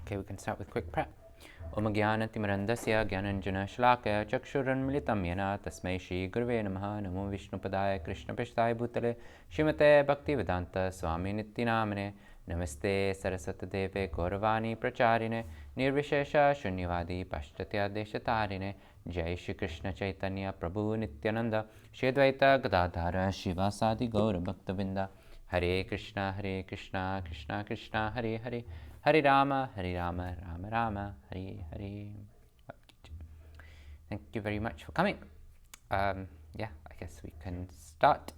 Okay, we can start with quick prep. Om Gyanatimarandasya Gyananjana Shlakaya Chakshuranmilitam Yena Tasmai Shri Gurave Namaha Namo Vishnupadaya Krishna Prishthaya Bhutale Srimate Bhaktivedanta Swami Nityanamane Namaste Saraswati Deve Gauravani Pracharine Nirvishesha Shunyavadi Pashtatya Deshatarine Jai Shri Krishna Chaitanya Prabhu Nityananda Shri Advaita Gadadhara Shivasadi Gaura Bhaktavinda Hare Krishna Krishna Krishna Hare Hare Hare Rama, Rama Rama, Hare Hare. Thank you very much for coming. I guess we can start.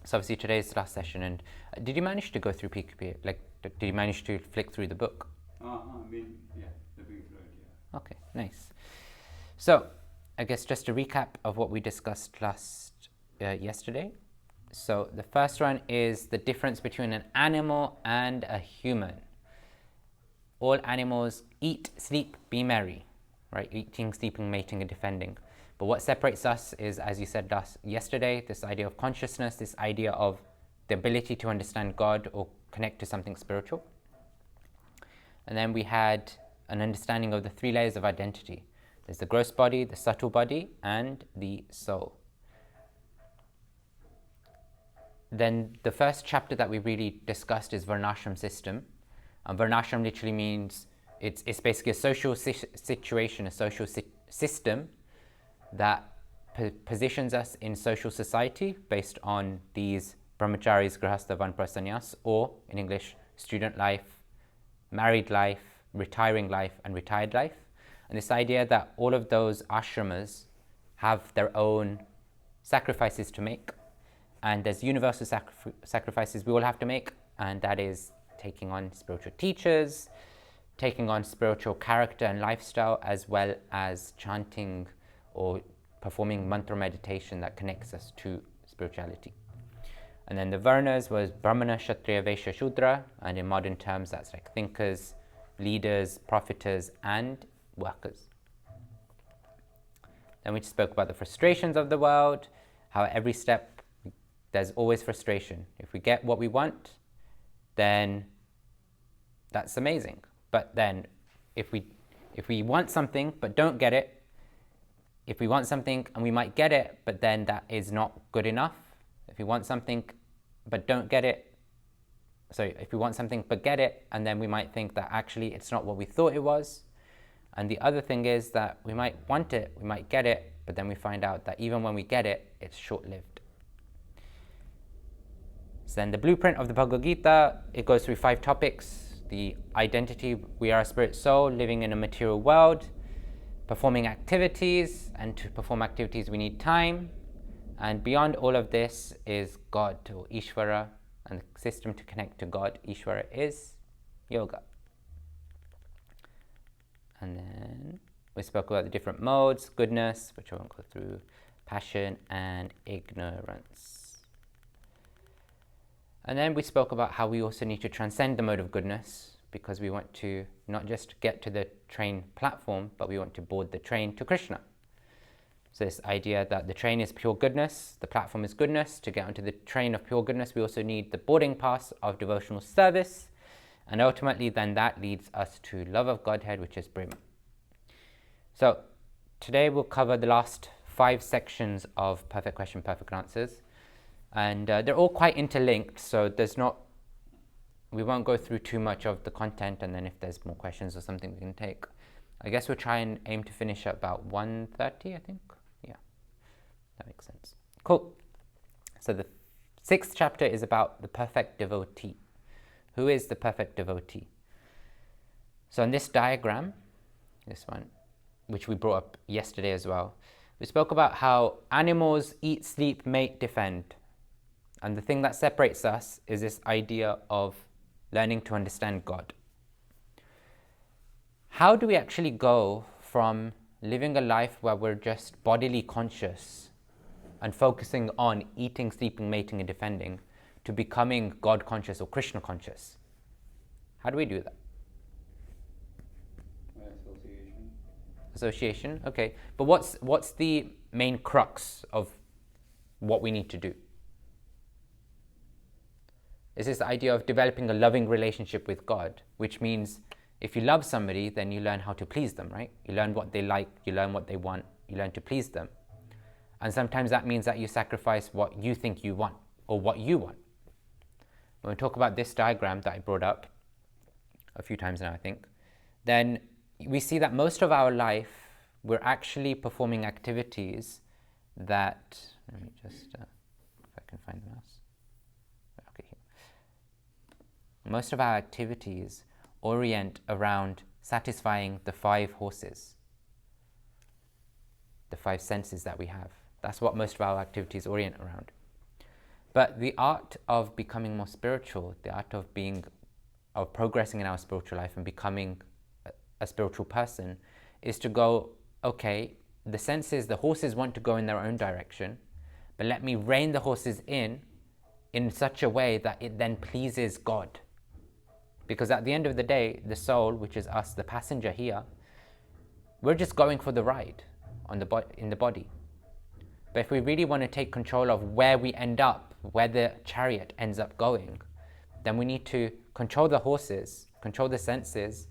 So obviously today is the last session, and did you manage to go through PKP? Like, did you manage to flick through the book? Flipping through it, yeah. Okay, nice. So I guess just a recap of what we discussed yesterday. So the first one is the difference between an animal and a human. All animals eat, sleep, be merry, right? Eating, sleeping, mating, and defending. But what separates us is, as you said yesterday, this idea of consciousness, this idea of the ability to understand God or connect to something spiritual. And then we had an understanding of the three layers of identity. There's the gross body, the subtle body, and the soul. Then the first chapter that we really discussed is Varnashram system. And Varnashram literally means it's basically a social situation, a social system that positions us in social society based on these brahmacharis, grihastha, vanprasanyas, or in English, student life, married life, retiring life, and retired life. And this idea that all of those ashramas have their own sacrifices to make, and there's universal sacrifices we all have to make, and that is taking on spiritual teachers, taking on spiritual character and lifestyle, as well as chanting or performing mantra meditation that connects us to spirituality. And then the Varnas was Brahmana, Kshatriya, Vaishya, Shudra, and in modern terms that's like thinkers, leaders, profiters, and workers. Then we spoke about the frustrations of the world, how at every step there's always frustration. If we get what we want, then that's amazing. But then if we want something but don't get it, if we want something and we might get it, but then that is not good enough. If we want something but don't get it, if we want something but get it, and then we might think that actually it's not what we thought it was. And the other thing is that we might want it, we might get it, but then we find out that even when we get it, it's short-lived. So then the blueprint of the Bhagavad Gita, it goes through 5 topics. The identity, we are a spirit soul living in a material world, performing activities, and to perform activities we need time. And beyond all of this is God, or Ishvara, and the system to connect to God, Ishvara, is yoga. And then we spoke about the different modes, goodness, which I won't go through, passion, and ignorance. And then we spoke about how we also need to transcend the mode of goodness, because we want to not just get to the train platform, but we want to board the train to Krishna. So this idea that the train is pure goodness, the platform is goodness. To get onto the train of pure goodness, we also need the boarding pass of devotional service. And ultimately, then that leads us to love of Godhead, which is Brahma. So today we'll cover the last 5 sections of Perfect Question, Perfect Answers. And they're all quite interlinked, so we won't go through too much of the content, and then if there's more questions or something we can take. I guess we'll try and aim to finish at about 1:30, I think. Yeah, that makes sense. Cool. So the 6th chapter is about the perfect devotee. Who is the perfect devotee? So in this diagram, this one, which we brought up yesterday as well, we spoke about how animals eat, sleep, mate, defend. And the thing that separates us is this idea of learning to understand God. How do we actually go from living a life where we're just bodily conscious and focusing on eating, sleeping, mating, and defending to becoming God conscious or Krishna conscious? How do we do that? Association, okay. But what's the main crux of what we need to do? Is this idea of developing a loving relationship with God, which means If you love somebody, then you learn how to please them, right? You learn what they like, you learn what they want, you learn to please them. And sometimes that means that you sacrifice what you think you want or what you want. When we talk about this diagram that I brought up a few times now, I think, then we see that most of our life we're actually performing activities that, let me just, if I can find the mouse. Okay, here. Most of our activities orient around satisfying the 5 horses, the 5 senses that we have. That's what most of our activities orient around. But the art of becoming more spiritual, the art of progressing in our spiritual life and becoming a spiritual person, is to go, okay, the senses, the horses want to go in their own direction, but let me rein the horses in such a way that it then pleases God. Because at the end of the day, the soul, which is us, the passenger here, we're just going for the ride in the body. But if we really want to take control of where we end up, where the chariot ends up going, then we need to control the horses, control the senses,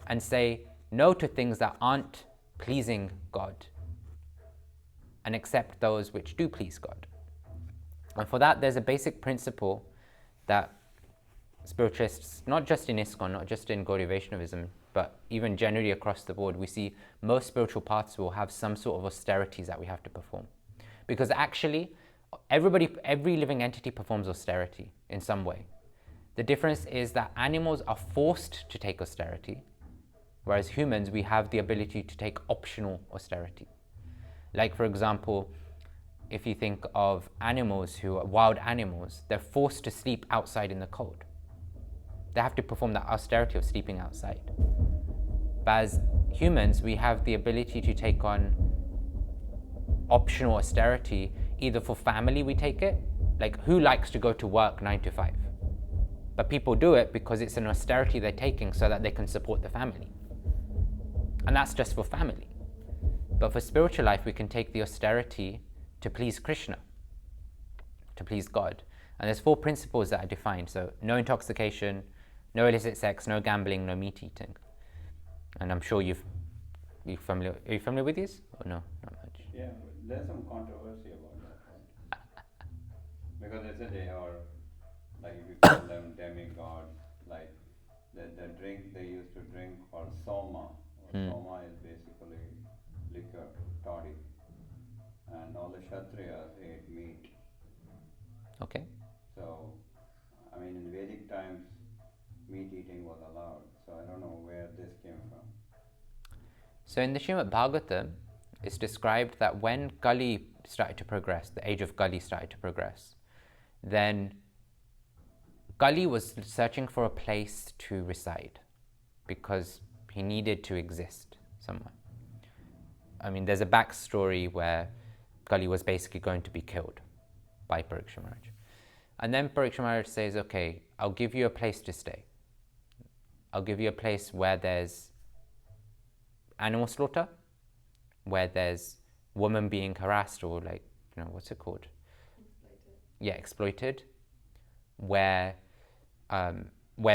and say no to things that aren't pleasing God, and accept those which do please God. And for that, there's a basic principle that spiritualists, not just in ISKCON, not just in Gaudiya Vaishnavism, but even generally across the board, we see most spiritual paths will have some sort of austerities that we have to perform. Because actually, every living entity performs austerity in some way. The difference is that animals are forced to take austerity, whereas humans, we have the ability to take optional austerity. Like, for example, if you think of animals who are wild animals, they're forced to sleep outside in the cold. They have to perform that austerity of sleeping outside. But as humans, we have the ability to take on optional austerity. Either for family we take it, like who likes to go to work 9 to 5? But people do it because it's an austerity they're taking so that they can support the family. And that's just for family. But for spiritual life, we can take the austerity to please Krishna, to please God. And there's 4 principles that are defined. So no intoxication, no illicit sex, no gambling, no meat eating. And I'm sure are you familiar with these? Or no, not much? Yeah, there's some controversy about that, right? Because they said they are, like if you call them demigods, like the drink they used to drink called soma. Soma is basically liquor, toddy. And all the Kshatriyas ate meat. Okay. So, I mean, in Vedic times, meat eating was allowed. So I don't know where this came from. So in the Srimad Bhagavatam, it's described that when Kali started to progress, the age of Kali started to progress, then Kali was searching for a place to reside because he needed to exist somewhere. I mean, there's a backstory where Kali was basically going to be killed by Parikshit Maharaj. And then Parikshit Maharaj says, okay, I'll give you a place to stay. I'll give you a place where there's animal slaughter, where there's women being harassed or what's it called? Exploited. Yeah, exploited. Where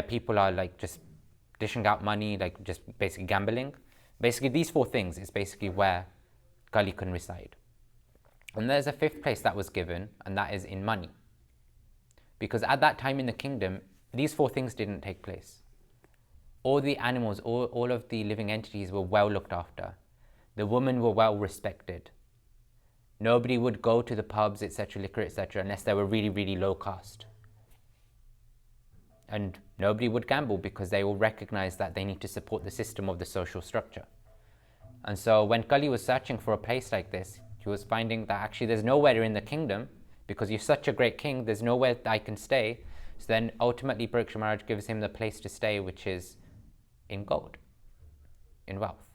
people are like just dishing out money, like just basically gambling. Basically these 4 things is basically where Kali can reside. And there's a 5th place that was given, and that is in money. Because at that time in the kingdom, these 4 things didn't take place. All the animals, all of the living entities were well looked after. The women were well respected. Nobody would go to the pubs, etc., liquor, etc., unless they were really, really low caste. And nobody would gamble because they all recognized that they need to support the system of the social structure. And so when Kali was searching for a place like this, he was finding that actually there's nowhere in the kingdom, because you're such a great king, there's nowhere that I can stay. So then ultimately Parikshit Maharaj gives him the place to stay, which is in gold, in wealth.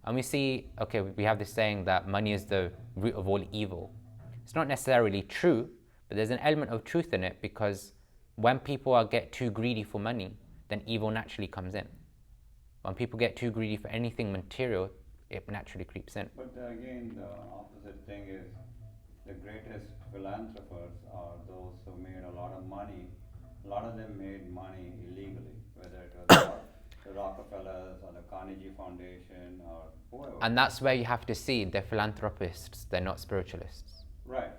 And we see, okay, we have this saying that money is the root of all evil. It's not necessarily true, but there's an element of truth in it, because when people get too greedy for money, then evil naturally comes in. When people get too greedy for anything material, it naturally creeps in. But again, the opposite thing is the greatest philanthropers are those who made a lot of money. A lot of them made money illegally, whether it was the Rockefellers or the Carnegie Foundation or whoever. And that's where you have to see they're philanthropists, they're not spiritualists. Right.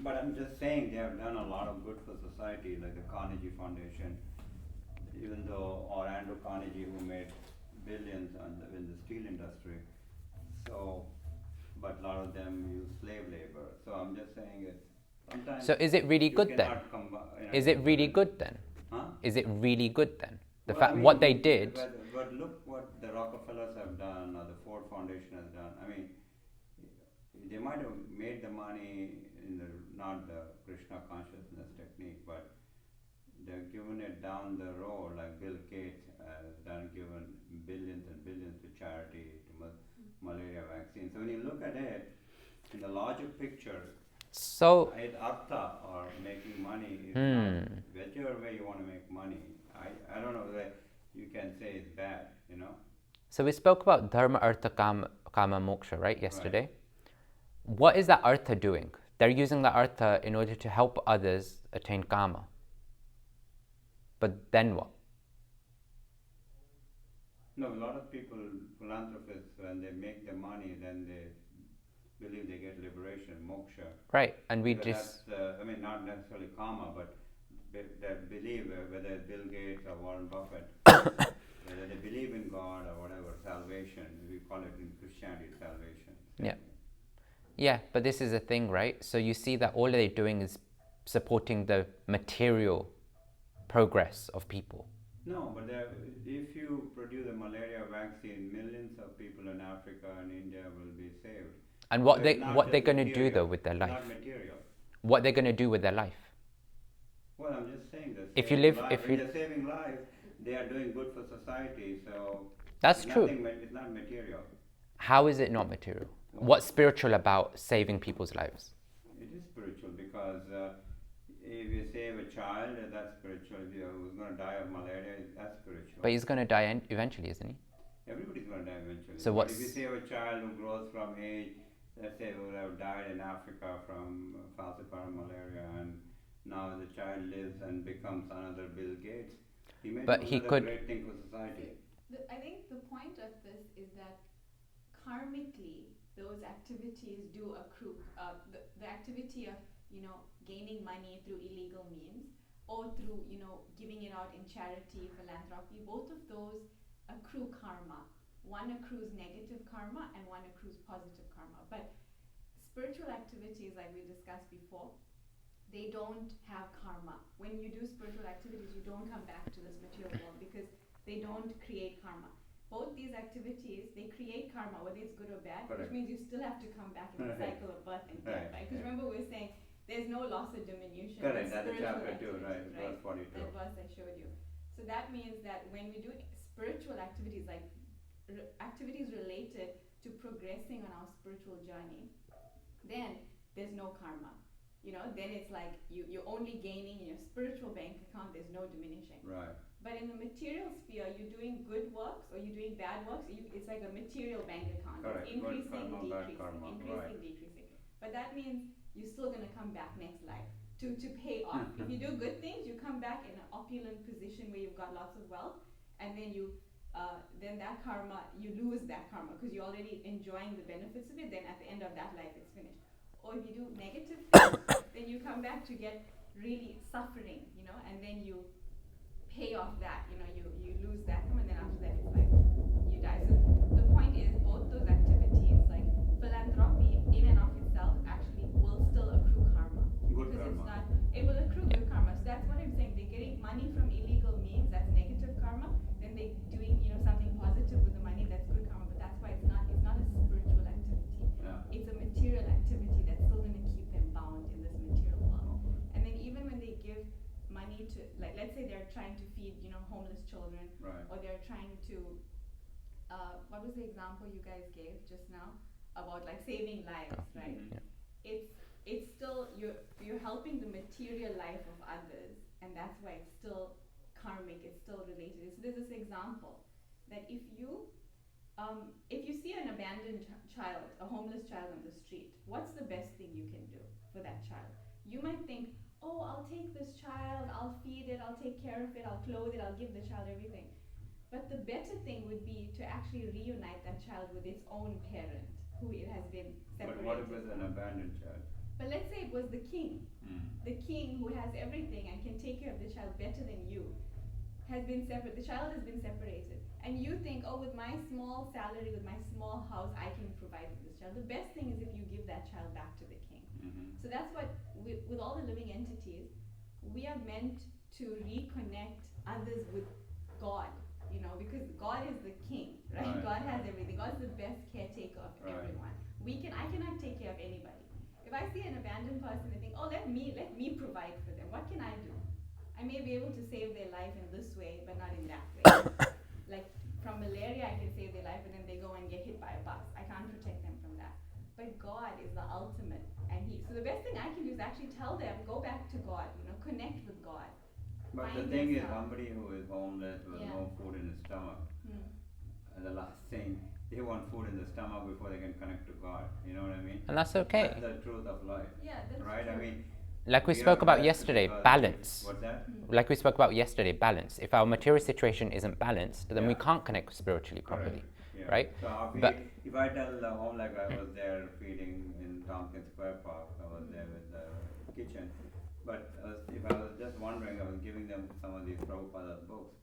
But I'm just saying they have done a lot of good for society, like the Carnegie Foundation, even though, or Andrew Carnegie, who made billions in the steel industry. So, but a lot of them use slave labor. So I'm just saying it. Sometimes So is it really you good then? cannot Is it really good then? Huh? Is it really good then? The Well, fact I mean, what they did. But look what the Rockefellers have done, or the Ford Foundation has done. I mean, they might have made the money in the not the Krishna consciousness technique, but they've given it down the road, like Bill Gates has done, given billions and billions to charity, to malaria vaccine. So when you look at it in the larger picture, So artha or making money is not whichever way you want to make money. I don't know that you can say it's bad, you know. So we spoke about dharma, artha, kama, moksha, right, yesterday? What is that artha doing? They're using the artha in order to help others attain kama. But then what? No, a lot of people, philanthropists, when they make their money, then they believe they get liberation, moksha. Right, and we Because just... that's, I mean, not necessarily karma, but they believe, whether it's Bill Gates or Warren Buffett, whether they believe in God or whatever, salvation, we call it in Christianity salvation. Yeah. Yeah, but this is a thing, right? So you see that all they're doing is supporting the material progress of people. No, but if you produce a malaria vaccine, millions of people in Africa and India will be saved. And So what it's not they're just going to do material, though with their it's life? not material. What they're going to do with their life? Well, I'm just saying that If you live, when they're saving lives, they are doing good for society. So that's it's true. It's not material. How is it not material? What's spiritual about saving people's lives? It is spiritual because if you save a child, that's spiritual. If who's going to die of malaria, that's spiritual. But he's going to die eventually, isn't he? Everybody's going to die eventually. So But if you save a child who grows from age, let's say who have died in Africa from falciparum malaria, and now the child lives and becomes another Bill Gates, he may But do he another could- great thing for society. I think the point of this is that karmically, those activities do accrue. The activity of gaining money through illegal means, or through giving it out in charity, philanthropy, both of those accrue karma. One accrues negative karma and one accrues positive karma. But spiritual activities, like we discussed before, they don't have karma. When you do spiritual activities, you don't come back to this material world because they don't create karma. Both these activities, they create karma, whether it's good or bad, Correct. which means you still have to come back in the cycle of birth and death, right? Because Right. remember we were saying there's no loss or diminution. Correct, in that's spiritual chapter 2, activities, right? Verse 42. That verse I showed you. So that means that when we do spiritual activities, like activities related to progressing on our spiritual journey, then there's no karma. Then it's like you're only gaining in your spiritual bank account, there's no diminishing. Right. But in the material sphere, you're doing good works or you're doing bad works, it's like a material bank account. Correct. It's increasing, Good karma, bad decreasing, karma. increasing, decreasing. But that means you're still going to come back next life to pay off. If you do good things, you come back in an opulent position where you've got lots of wealth, and then then that karma, you lose that karma because you're already enjoying the benefits of it. Then at the end of that life, it's finished. Or if you do negative things, then you come back to get really suffering, and then you pay off that, you lose that karma, and then after that it's like you die. So the point is, both those activities, like philanthropy in and of itself, actually will still accrue karma. Good Because karma. it will accrue good karma. So that's what I'm saying. They're getting money from illegal means, that's negative karma. Then they're doing, something positive with the money, that's good karma. But that's why it's not a spiritual activity. Yeah. It's a material activity that's still going to keep them bound in this material world. And then even when they give money to, like, let's say they're trying to feed, homeless children, Right. or they're trying to, what was the example you guys gave just now about like saving lives, right? Yeah. It's still you're helping the material life of others, and that's why it's still karmic. It's still related. So there's this example that if you see an abandoned child, a homeless child on the street, what's the best thing you can do for that child? You might think, oh, I'll take this child, I'll feed it, I'll take care of it, I'll clothe it, I'll give the child everything. But the better thing would be to actually reunite that child with its own parent, who it has been But separated. what if it's an abandoned child? But let's say it was the king. The king who has everything and can take care of the child better than you has been separate. The child has been separated. And you think, oh, with my small salary, with my small house, I can provide for this child. The best thing is if you give that child back to the king. So that's what, with all the living entities, we are meant to reconnect others with God, you know, because God is the king, right? Right. God has everything. God's the best caretaker of Right. everyone. I cannot take care of anybody. If I see an abandoned person and think, oh, let me provide for them, what can I do? I may be able to save their life in this way, but not in that way. Like from malaria, I can save their life, and then they go and get hit by a bus. I can't protect them from that. But God is the ultimate, and so the best thing I can do is actually tell them, go back to God, you know, connect with God. But Find the thing is, yourself. somebody who is homeless with Yeah. no food in his stomach, and the last thing, they want food in the stomach before they can connect to God. You know what I mean? And that's okay. That's the truth of life, Yeah, that's right? true. I mean, Like we are spoke about blessed yesterday, because- balance. What's that? Like we spoke about yesterday, balance. If our material situation isn't balanced, then we Yeah. can't connect spiritually properly, Correct. Yeah. right? So But- if I tell the home, like I was there feeding in Tompkins Square Park, I was there with the kitchen. But if I was just wondering, I was giving them some of these Prabhupada's books.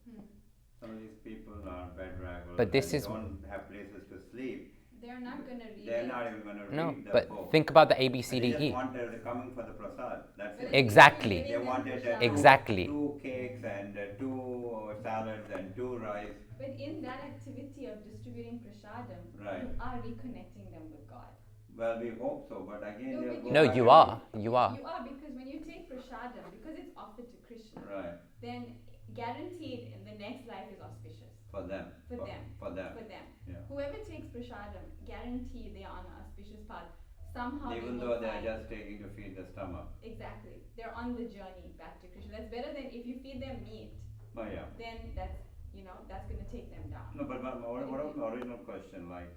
Some of these people are bedraggled But this and is- don't have places to sleep. They're not going to read They're it. not even going to No, read the but book. think about the And they ABCDE. just wanted, they're coming for the prasad. That's But it. Exactly. if They you're giving them wanted prasad- Exactly. two cakes and two salads and two rice. But in that activity of distributing prasadam, Right. you are reconnecting them with God. Well, we hope so, but again, No, they'll but go No, back you and- are. You are. You are, because when you take prasadam, because it's offered to Krishna, Right, then guaranteed in the next life is auspicious for them. For them. For them. for them. Yeah. Whoever takes prasadam, guaranteed they are on an auspicious path. Somehow Even they though will they're find. just taking to feed the stomach. Exactly. They're on the journey back to Krishna. That's better than if you feed them meat, Oh, yeah. then that's, you know, that's going to take them down. No, but what about the original question, like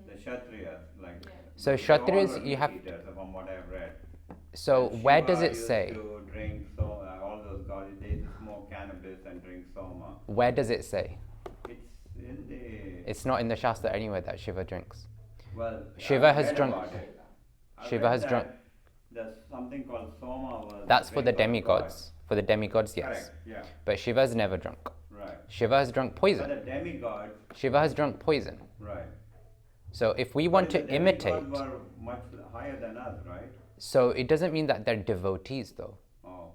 the Kshatriyas, like. Yeah. So they all Kshatriyas, were you have- eaters, from what I've read. So And where Shiva does it used say? to drink all those gods, they used to smoke cannabis and drink soma. Where does it say? It's in the. It's not in the Shastra anywhere that Shiva drinks. Well, Shiva I has read drunk- about it. I Shiva read has that drunk- There's something called soma. Was That's for the drink of demigods. For the demigods, God. yes. Correct. Yeah. But Shiva's never drunk. Right. Shiva has drunk But poison. the demigods. Shiva has drunk poison. Right. So if we want But to the imitate, demigods were much higher than us, right? so it doesn't mean that they're devotees though. Oh.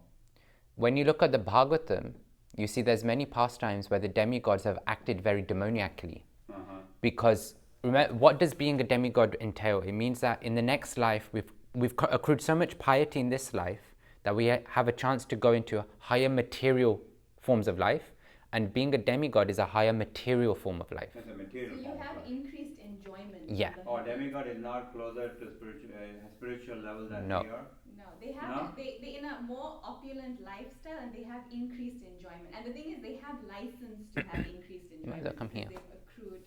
When you look at the Bhagavatam, you see there's many pastimes where the demigods have acted very demoniacally. Uh-huh. Because remember, what does being a demigod entail? It means that in the next life, we've accrued so much piety in this life that we have a chance to go into higher material forms of life, and being a demigod is a higher material form of life. It's a material. So you form, have right? increased enjoyment. in Yeah. the Oh, living. demigod is not closer to spiritual level than No. we are? No, they have No? they in a more opulent lifestyle, and they have increased enjoyment. And the thing is, they have license to have increased You might as well enjoyment come because here. they've accrued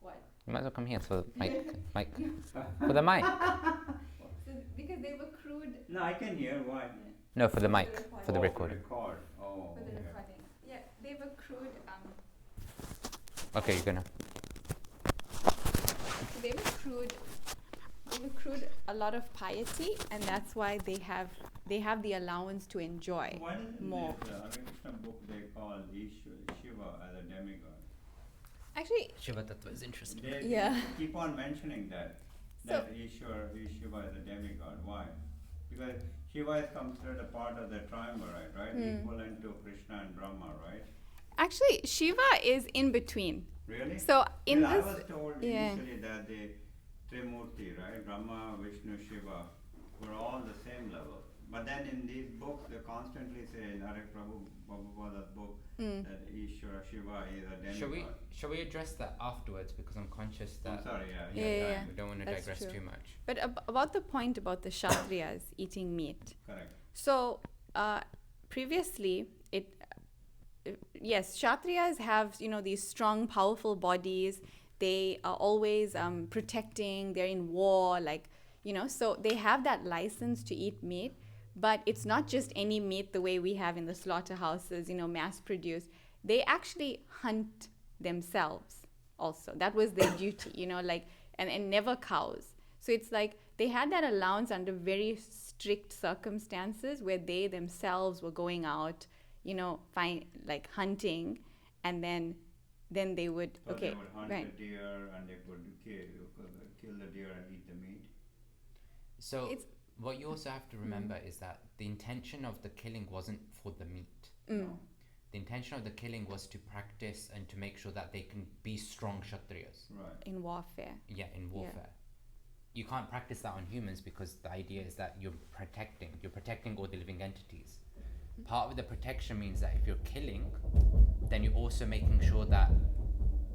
what? You might as well come here for the mic. For the mic. So because they've accrued No, I can hear. Why? No, for the mic. For the Oh, recording. record. Oh. for the okay. recording. Yeah, they've accrued Okay, you're gonna. so they've accrued a lot of piety, and that's why they have the allowance to enjoy Why doesn't more. this Krishna book they call Shiva as a demigod? Actually, Shiva Tattva is interesting. They Yeah. keep on mentioning that. So- That Shiva is a demigod. Why? Because Shiva is considered a part of the triumvirate, right? Equivalent to Krishna and Brahma, right? actually, Shiva is in between. Really? So in Well, this, I was told yeah. initially that the Trimurti, right? Brahma, Vishnu, Shiva were all the same level. But then in these books, they constantly say in Hare Prabhupada's book that Ishvara Shiva is a demigod. Shall we address that afterwards? Because I'm conscious I'm that sorry, yeah. Yeah. we don't want to That's digress true. too much. But about the point about the Kshatriyas eating meat. Correct. So previously, yes, Kshatriyas have these strong, powerful bodies. They are always protecting. They're in war, so they have that license to eat meat. But it's not just any meat the way we have in the slaughterhouses, mass produced. They actually hunt themselves also. That was their duty, like, and never cows. So it's like they had that allowance under very strict circumstances where they themselves were going out, like hunting, and then they would, So okay, they would hunt right. the deer and they would kill the deer and eat the meat. So It's- what you also have to remember is that the intention of the killing wasn't for the meat. Mm. The intention of the killing was to practice and to make sure that they can be strong Kshatriyas. Right. In warfare. Yeah, in warfare. You can't practice that on humans because the idea is that you're protecting all the living entities. Part of the protection means that if you're killing, then you're also making sure that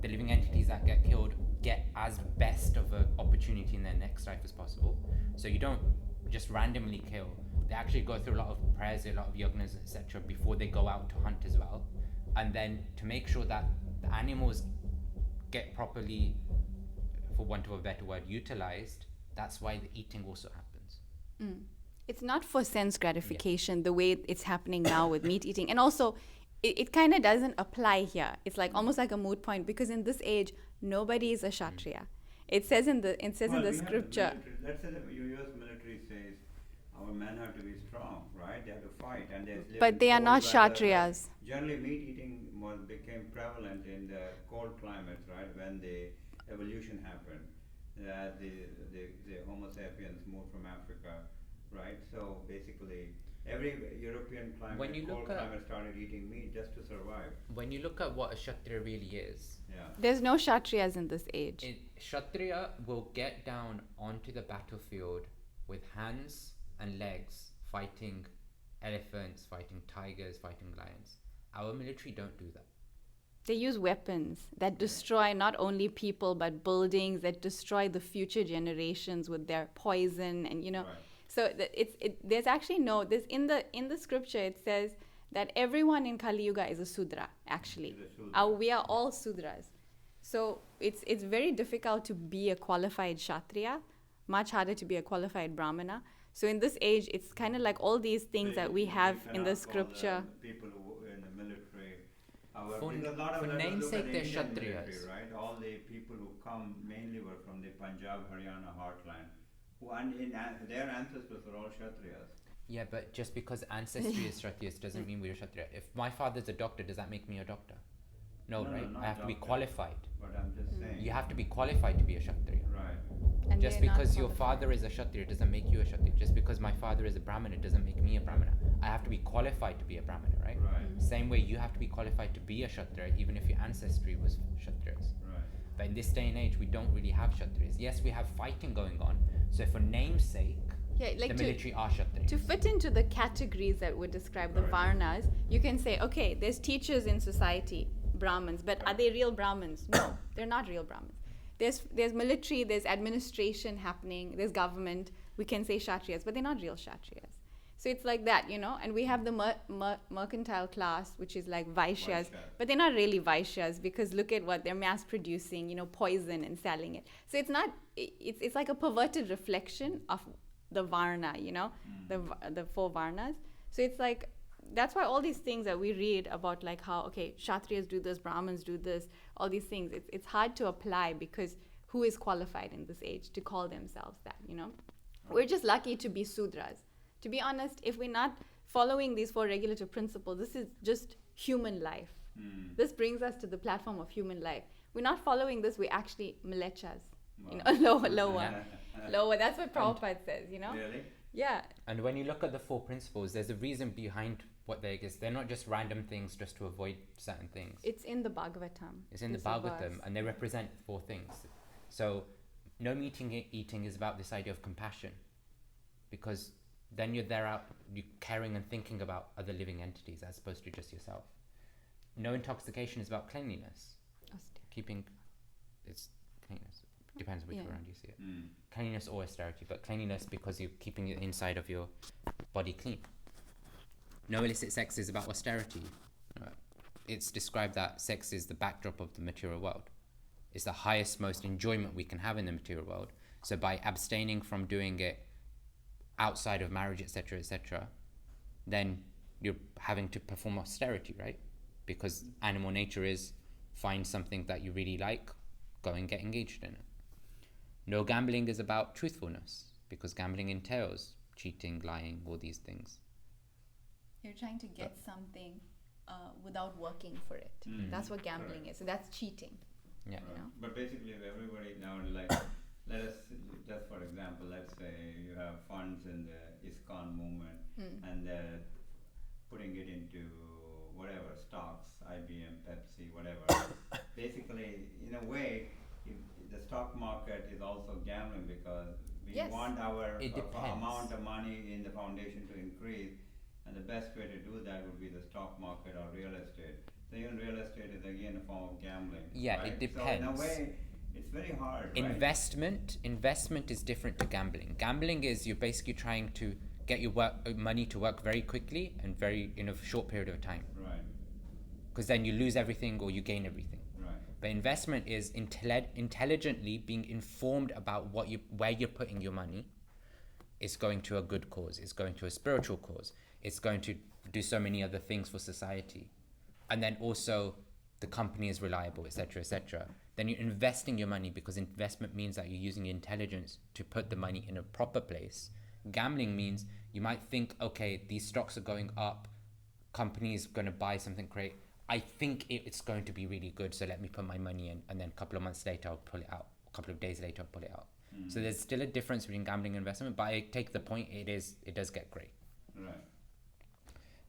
the living entities that get killed get as best of an opportunity in their next life as possible. So you don't just randomly kill. They actually go through a lot of prayers, a lot of yagnas, etc. before they go out to hunt as well. And then to make sure that the animals get properly, for want of a better word, utilized, that's why the eating also happens. It's not for sense gratification the way it's happening now with meat eating. And also, it kind of doesn't apply here. It's like almost like a moot point because in this age, nobody is a Kshatriya. It says in the We have the scripture. military. Let's say the U.S. military says our men have to be strong, right? They have to fight, and they live But in they are cold not weather, Kshatriyas. Generally, meat eating became prevalent in the cold climates, right? When the evolution happened, the Homo sapiens moved from Africa, right? So basically, every European When climate, you cold look at- climate, started eating meat just to survive. When you look at what a Kshatriya really is, Yeah. There's no Kshatriyas in this age. Kshatriya will get down onto the battlefield with hands and legs fighting elephants, fighting tigers, fighting lions. Our military don't do that. They use weapons that destroy not only people but buildings, that destroy the future generations with their poison and Right. So there's actually no this in the scripture it says that everyone in Kali Yuga is a Sudra actually. Is a Shudra. We are all Sudras. So it's very difficult to be a qualified Kshatriya, much harder to be a qualified Brahmana. So in this age, it's kind of like all these things that we have in the scripture. People who in the military, For- because a lot of for them look namesake, at the they're Indian Kshatriyas. military, right? All the people who come mainly were from the Punjab, Haryana heartland, their ancestors were all Kshatriyas. Yeah, but just because ancestry is Kshatriyas doesn't mean we're Kshatriya. If my father's a doctor, does that make me a doctor? No, No, right? not I have to be doctor. qualified. But I'm just saying. You have to be qualified to be a Kshatriya. Right. And Just they're not because your qualified. father is a Kshatriya doesn't make you a Kshatriya. Just because my father is a Brahmana doesn't make me a Brahmana. I have to be qualified to be a Brahmana, right? Right. Same way you have to be qualified to be a Kshatriya even if your ancestry was Kshatriyas. Right. But in this day and age, we don't really have Kshatriyas. Yes, we have fighting going on. So for namesake, Yeah, like the to, military are Kshatriyas. to fit into the categories that would describe the Right. Varnas, you can say, okay, there's teachers in society, Brahmins, but are they real Brahmins? No, they're not real Brahmins. There's military, there's administration happening, there's government. We can say Kshatriyas, but they're not real Kshatriyas. So it's like that, and we have the mercantile class, which is like Vaishyas, Vaishyas. but they're not really Vaishyas because look at what they're mass producing, poison and selling it. So it's not, it's like a perverted reflection of the Varna, the four Varnas. So it's like, that's why all these things that we read about like how, okay, Kshatriyas do this, Brahmins do this, all these things, it's hard to apply because who is qualified in this age to call themselves that, We're just lucky to be Sudras. To be honest, if we're not following these four regulative principles, this is just human life. Mm. This brings us to the platform of human life. We're not following this, we're actually mlechas. Wow. Lower. That's what Prabhupada says, Really? Yeah. And when you look at the four principles, there's a reason behind what they exist. They're not just random things just to avoid certain things. It's in the Bhagavatam. It's in the It's a verse. Bhagavatam, and they represent four things. So, no eating is about this idea of compassion, because then you're caring and thinking about other living entities as opposed to just yourself. No intoxication is about cleanliness, keeping it's cleanliness. Depends which Yeah. around you see it. Mm. Cleanliness or austerity, but cleanliness because you're keeping the inside of your body clean. No illicit sex is about austerity. It's described that sex is the backdrop of the material world. It's the highest, most enjoyment we can have in the material world. So by abstaining from doing it outside of marriage, etc., then you're having to perform austerity, right? Because animal nature is find something that you really like, go and get engaged in it. No gambling is about truthfulness, because gambling entails cheating, lying, all these things. You're trying to get something without working for it. That's what gambling is. So that's cheating. Yeah. You know? But basically, everybody now, like, let us, just for example, let's say you have funds in the ISKCON movement and they're putting it into whatever, stocks, IBM, Pepsi, whatever. Basically, in a way, the stock market is also gambling because we Yes. want our It depends. amount of money in the foundation to increase, and the best way to do that would be the stock market or real estate. So even real estate is again a form of gambling. Yeah, right? it depends. So in a way, it's very hard. Right? Investment is different to gambling. Gambling is you're basically trying to get your money to work very quickly and very in a short period of time, Right. because then you lose everything or you gain everything. Right. But investment is intelligently being informed about where you're putting your money. It's going to a good cause. It's going to a spiritual cause. It's going to do so many other things for society, and then also the company is reliable, etc., etc. Then you're investing your money, because investment means that you're using your intelligence to put the money in a proper place. Gambling means you might think, okay, these stocks are going up, company's going to buy something great. I think it's going to be really good, so let me put my money in, and then a couple of months later I'll pull it out. A couple of days later I'll pull it out. So there's still a difference between gambling and investment, but I take the point. It does get great. Right.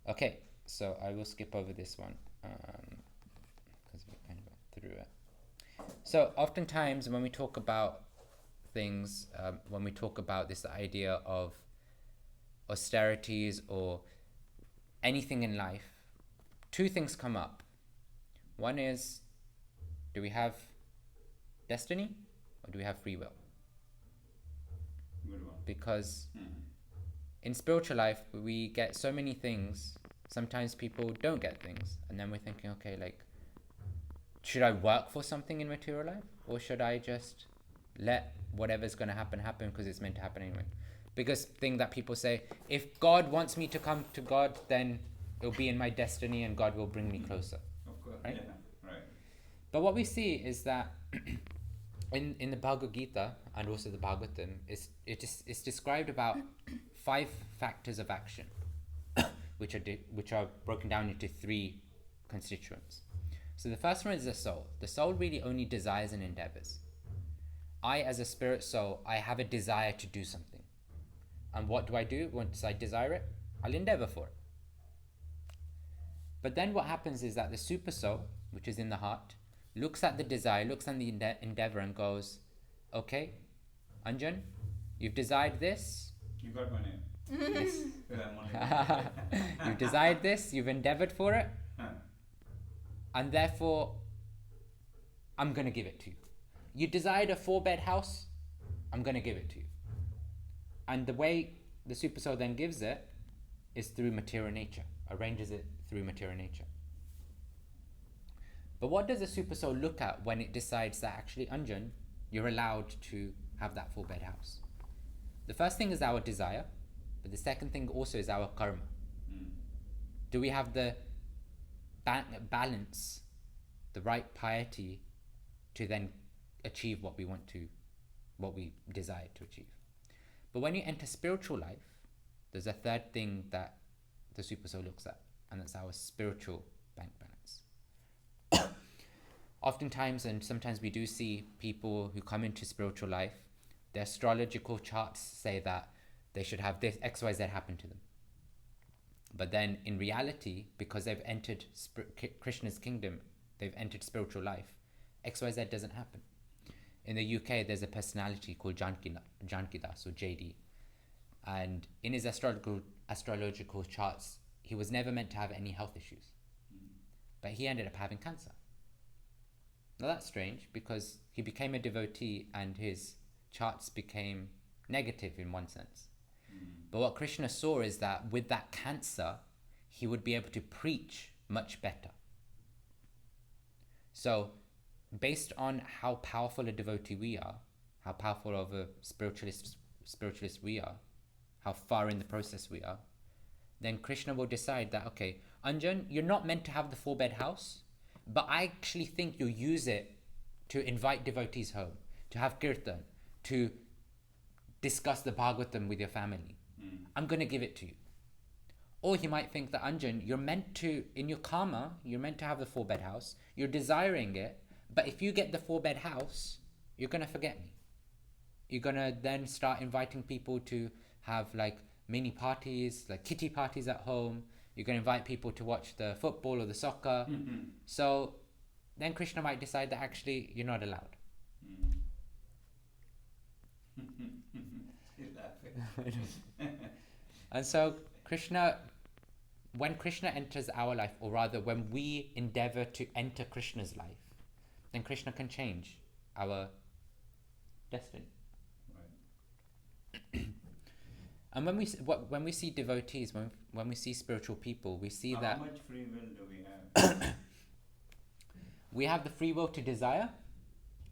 Okay, so I will skip over this one because we kind of went through it. So oftentimes when we talk about things, when we talk about this idea of austerities or anything in life, two things come up. One is, do we have destiny or do we have free will? Good one. Because in spiritual life, we get so many things. Sometimes people don't get things, and then we're thinking, okay, like, should I work for something in material life, or should I just let whatever's going to happen because it's meant to happen anyway? Biggest thing that people say, if God wants me to come to God, then it'll be in my destiny and God will bring me closer. Of course. Right? Yeah. Right. But what we see is that in the Bhagavad Gita and also the Bhagavatam, it's described about 5 factors of action, which are broken down into 3 constituents. So the first one is the soul. The soul really only desires and endeavors. I, as a spirit soul, I have a desire to do something. And what do? Once I desire it, I'll endeavor for it. But then what happens is that the super soul, which is in the heart, looks at the desire, looks at the endeavor and goes, okay, Anjan, you've desired this. You got my name. Yes. I'm only- You've desired this, you've endeavored for it, Huh. and therefore I'm going to give it to you. You desired a 4-bed house, I'm going to give it to you. And the way the super soul then gives it is through material nature, arranges it through material nature. But what does the super soul look at when it decides that actually, Anjan, you're allowed to have that 4-bed house? The first thing is our desire, but the second thing also is our karma. Do we have the balance, the right piety to then achieve what we desire to achieve? But when you enter spiritual life, there's a third thing that the super soul looks at, and that's our spiritual bank balance. Oftentimes, and sometimes we do see people who come into spiritual life, their astrological charts say that they should have this XYZ happen to them. But then in reality, because they've entered Krishna's kingdom, they've entered spiritual life, XYZ doesn't happen. In the UK, there's a personality called Jankidas, or JD. And in his astrological charts, he was never meant to have any health issues. But he ended up having cancer. Now that's strange, because he became a devotee and his charts became negative in one sense. But what Krishna saw is that with that cancer, he would be able to preach much better. So, based on how powerful a devotee we are, how powerful of a spiritualist we are, how far in the process we are, then Krishna will decide that, okay, Anjan, you're not meant to have the 4-bed house, But I actually think you'll use it to invite devotees home, to have kirtan, to discuss the Bhagavatam with your family. I'm going to give it to you. Or he might think that, Anjan, you're meant to, in your karma, you're meant to have the 4-bed house. You're desiring it, but if you get the 4-bed house, you're going to forget me. You're going to then start inviting people to have like mini parties, like kitty parties at home. You're going to invite people to watch the football or the soccer. So then Krishna might decide that actually you're not allowed. He's laughing. And so when Krishna enters our life, or rather when we endeavor to enter Krishna's life, then Krishna can change our destiny. Right. And when we see devotees, when we see spiritual people, we see that how much free will do we have? we have the free will to desire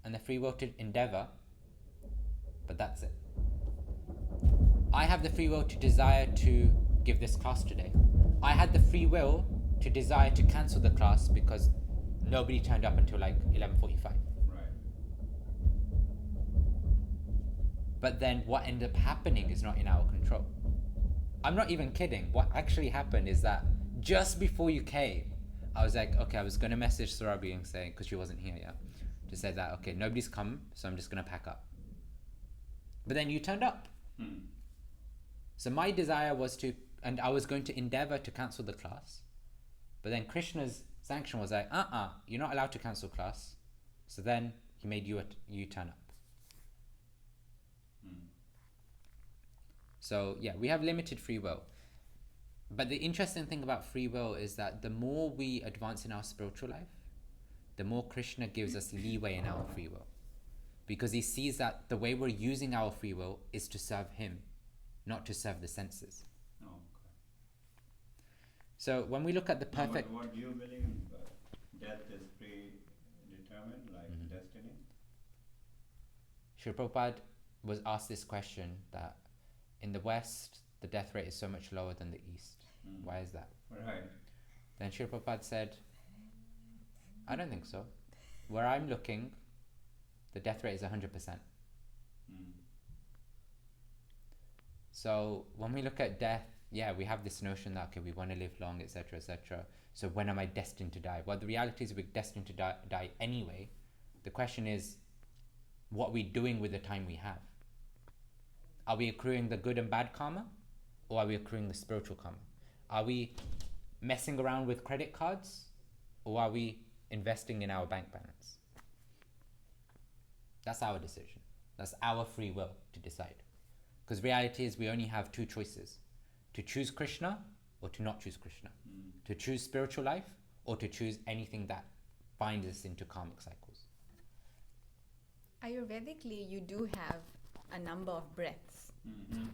and the free will to endeavor, but that's it. I have the free will to desire to give this class today. I had the free will to desire to cancel the class because nobody turned up until like 11:45. Right. But then what ended up happening is not in our control. I'm not even kidding. What actually happened is that just before you came, I was like, okay, I was going to message Surabhi and say, because she wasn't here yet, to say that, okay, nobody's come, so I'm just going to pack up. But then you turned up. So my desire was to, and I was going to endeavor to cancel the class. But then Krishna's sanction was like, you're not allowed to cancel class. So then he made you turn up. So yeah, we have limited free will. But the interesting thing about free will is that the more we advance in our spiritual life, the more Krishna gives us leeway in our free will. Because he sees that the way we're using our free will is to serve him, not to serve the senses. Oh, okay. So when we look at the Now, perfect... what do you believe? Death is predetermined, like destiny? Srila Prabhupada was asked this question that in the West, the death rate is so much lower than the East. Why is that? Right. Then Srila Prabhupada said, I don't think so. Where I'm looking, the death rate is 100%. So when we look at death, yeah, we have this notion that, okay, we want to live long, etc., etc. So when am I destined to die? Well, the reality is we're destined to die anyway. The question is, what are we doing with the time we have? Are we accruing the good and bad karma? Or are we accruing the spiritual karma? Are we messing around with credit cards? Or are we investing in our bank balance? That's our decision. That's our free will to decide. Because reality is we only have two choices. To choose Krishna or to not choose Krishna. To choose spiritual life or to choose anything that binds us into karmic cycles. Ayurvedically, you do have a number of breaths.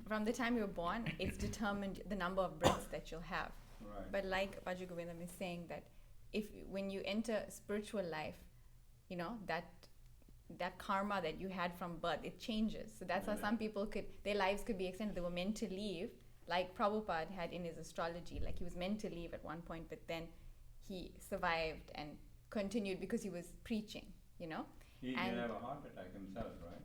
From the time you're born, it's determined the number of breaths that you'll have. Right. But like Vajra Govindam is saying, that when you enter spiritual life, you know, that karma that you had from birth, it changes. So that's how some people their lives could be extended. They were meant to leave, like Prabhupada had in his astrology, like he was meant to leave at one point, but then he survived and continued because he was preaching, you know. He did have a heart attack himself, right?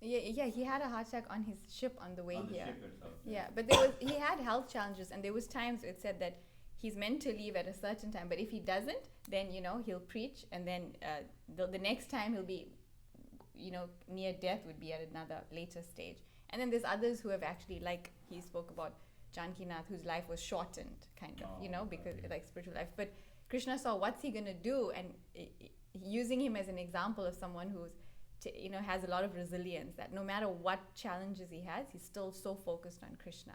Yeah, he had a heart attack on his ship on the way On the here. ship itself. Yeah, but he had health challenges, and there was times it said that he's meant to leave at a certain time, but if he doesn't, then, you know, he'll preach, and then the next time he'll be, you know, near death would be at another later stage. And then there's others who have actually, like he spoke about Janakinath, whose life was shortened, kind of, you know, because like spiritual life. But Krishna saw what's he gonna do, and using him as an example of someone who's, you know, has a lot of resilience, that no matter what challenges he has, he's still so focused on Krishna.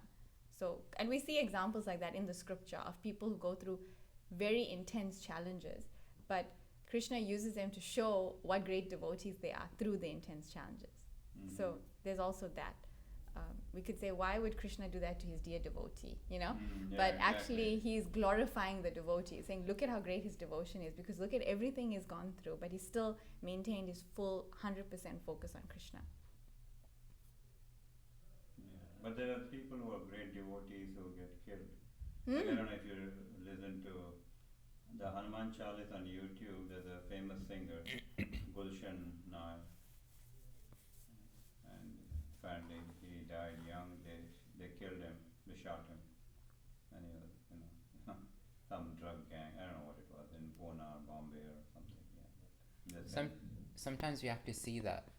So, and we see examples like that in the scripture of people who go through very intense challenges, but Krishna uses them to show what great devotees they are through the intense challenges. So there's also that. We could say, why would Krishna do that to his dear devotee, you know? But actually, he's glorifying the devotee, saying, look at how great his devotion is, because look at everything he's gone through, but he still maintained his full 100% focus on Krishna. Yeah. But there are people who are great devotees who get killed. Like, I don't know if you listen to the Hanuman Chalis on YouTube, there's a famous singer, Gulshan Nair, and apparently he died young. They killed him, they shot him, and he was, some drug gang. I don't know what it was in Pune or Bombay or something. Yeah, but Sometimes we have to see that.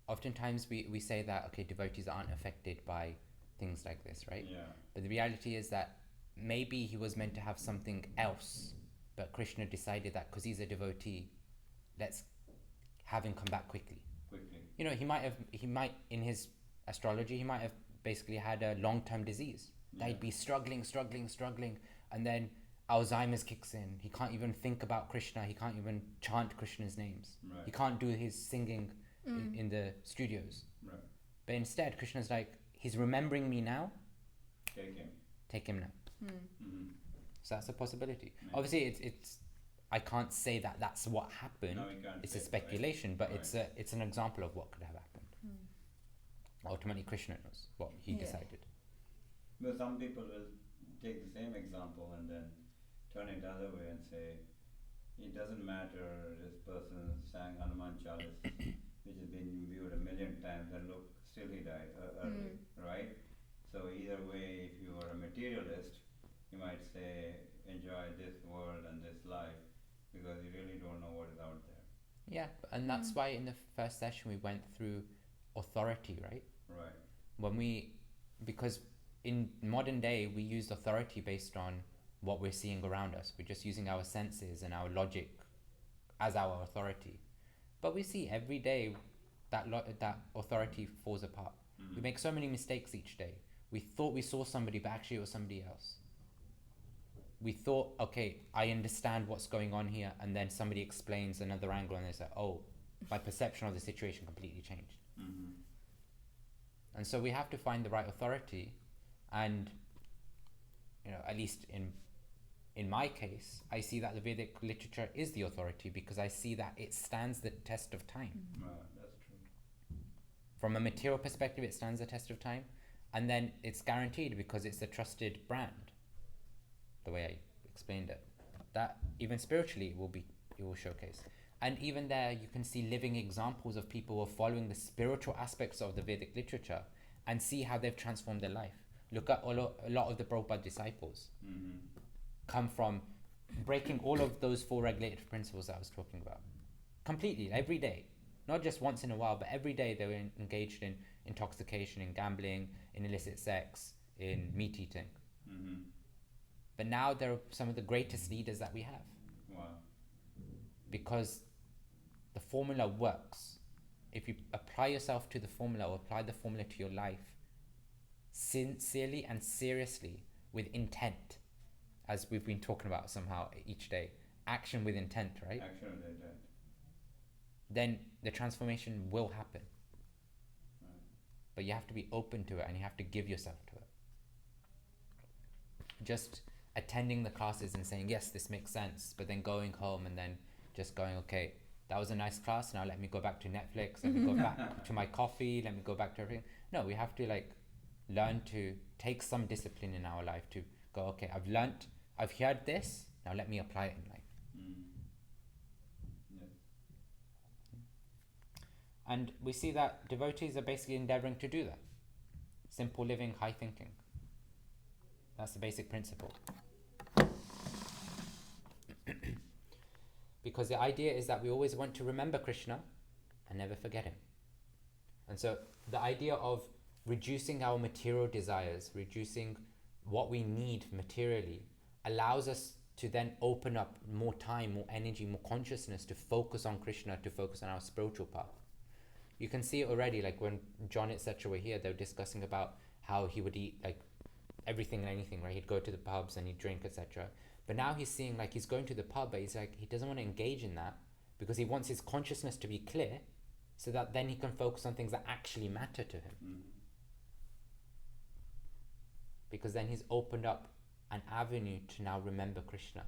Oftentimes we say that, okay, devotees aren't affected by things like this, right? yeah, But the reality is that maybe he was meant to have something else, but Krishna decided that because he's a devotee, let's have him come back quickly. quickly. He might in his astrology, he might have basically had a long-term disease. That Yeah. he'd be struggling, and then Alzheimer's kicks in. He can't even think about Krishna. He can't even chant Krishna's names. Right. He can't do his singing in the studios. Right. But instead, Krishna's like, he's remembering me now. Take him. Take him now. Mm-hmm. So that's a possibility. Yeah. Obviously, it's I can't say that that's what happened. No, we can't It's say a it, speculation, but Right. it's an example of what could have happened. Ultimately, Krishna knows what he Yeah. decided. But some people will take the same example and then turn it the other way and say, it doesn't matter, this person sang Hanuman Chalis, which has been viewed a million times, and look, still he died early, right? So either way, if you are a materialist, you might say, enjoy this world and this life, because you really don't know what is out there. Yeah, and that's why in the first session we went through authority, right? Right. Because in modern day we used authority based on what we're seeing around us. We're just using our senses and our logic as our authority. But we see every day that that authority falls apart. We make so many mistakes each day. We thought we saw somebody, but actually it was somebody else. We thought, okay, I understand what's going on here, and then somebody explains another angle, and they say, oh, my perception of the situation completely changed. Mm-hmm. And so we have to find the right authority, and at least in my case, I see that the Vedic literature is the authority because I see that it stands the test of time. That's true. From a material perspective, it stands the test of time, and then it's guaranteed because it's a trusted brand. The way I explained it, that even spiritually it will showcase. And even there, you can see living examples of people who are following the spiritual aspects of the Vedic literature and see how they've transformed their life. Look at a lot of the Prabhupada disciples Mm-hmm. come from breaking all of those 4 regulated principles that I was talking about. Completely, every day. Not just once in a while, but every day they were engaged in intoxication, in gambling, in illicit sex, in meat eating. Mm-hmm. But now they're some of the greatest leaders that we have. Wow. Because the formula works. If you apply yourself to the formula or apply the formula to your life sincerely and seriously with intent, as we've been talking about somehow each day, action with intent, right? Action with intent. Then the transformation will happen. Right. But you have to be open to it and you have to give yourself to it. Just attending the classes and saying, yes, this makes sense, but then going home and then just going, okay, that was a nice class, now let me go back to Netflix, let me go back to my coffee, let me go back to everything. No, we have to learn to take some discipline in our life to go, okay, I've heard this, now let me apply it in life. Yes. And we see that devotees are basically endeavoring to do that. Simple living, high thinking. That's the basic principle. Because the idea is that we always want to remember Krishna and never forget him. And so the idea of reducing our material desires, reducing what we need materially, allows us to then open up more time, more energy, more consciousness to focus on Krishna, to focus on our spiritual path. You can see it already, when John etc. were here, they were discussing about how he would eat everything and anything, right? He'd go to the pubs and he'd drink, etc. But now he's seeing he's going to the pub, but he doesn't want to engage in that because he wants his consciousness to be clear so that then he can focus on things that actually matter to him. Mm-hmm. Because then he's opened up an avenue to now remember Krishna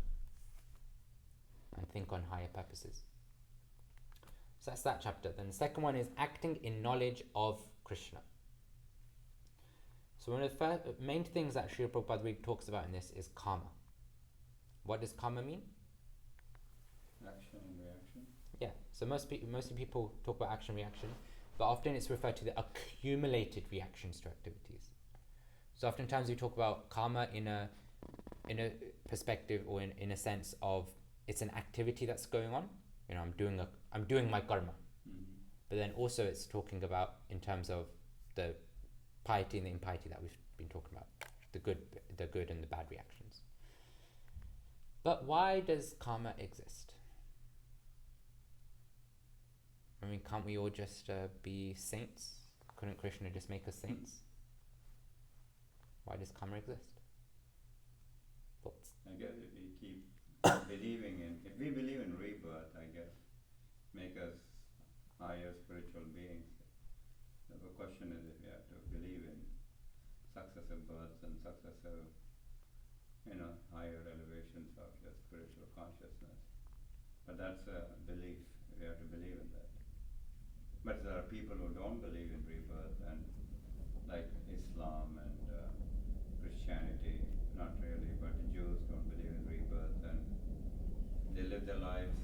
and think on higher purposes. So that's that chapter. Then the second one is acting in knowledge of Krishna. So one of the main things that Srila Prabhupada really talks about in this is karma. What does karma mean? Action and reaction. Yeah, so mostly people talk about action reaction, but often it's referred to the accumulated reactions to activities. So oftentimes we talk about karma in a perspective or in a sense of it's an activity that's going on. You know, I'm doing my karma. But then also it's talking about in terms of the piety and the impiety that we've been talking about, the good and the bad reactions. But why does karma exist? I mean, can't we all just be saints? Couldn't Krishna just make us saints? Why does karma exist? Thoughts? I guess if we keep if we believe in rebirth, I guess, make us higher spiritual beings. The question is if we have to believe in successive births and successive, higher elevations of your spiritual consciousness. But that's a belief. We have to believe in that. But there are people who don't believe in rebirth, and like Islam and Christianity, not really, but the Jews don't believe in rebirth, and they live their lives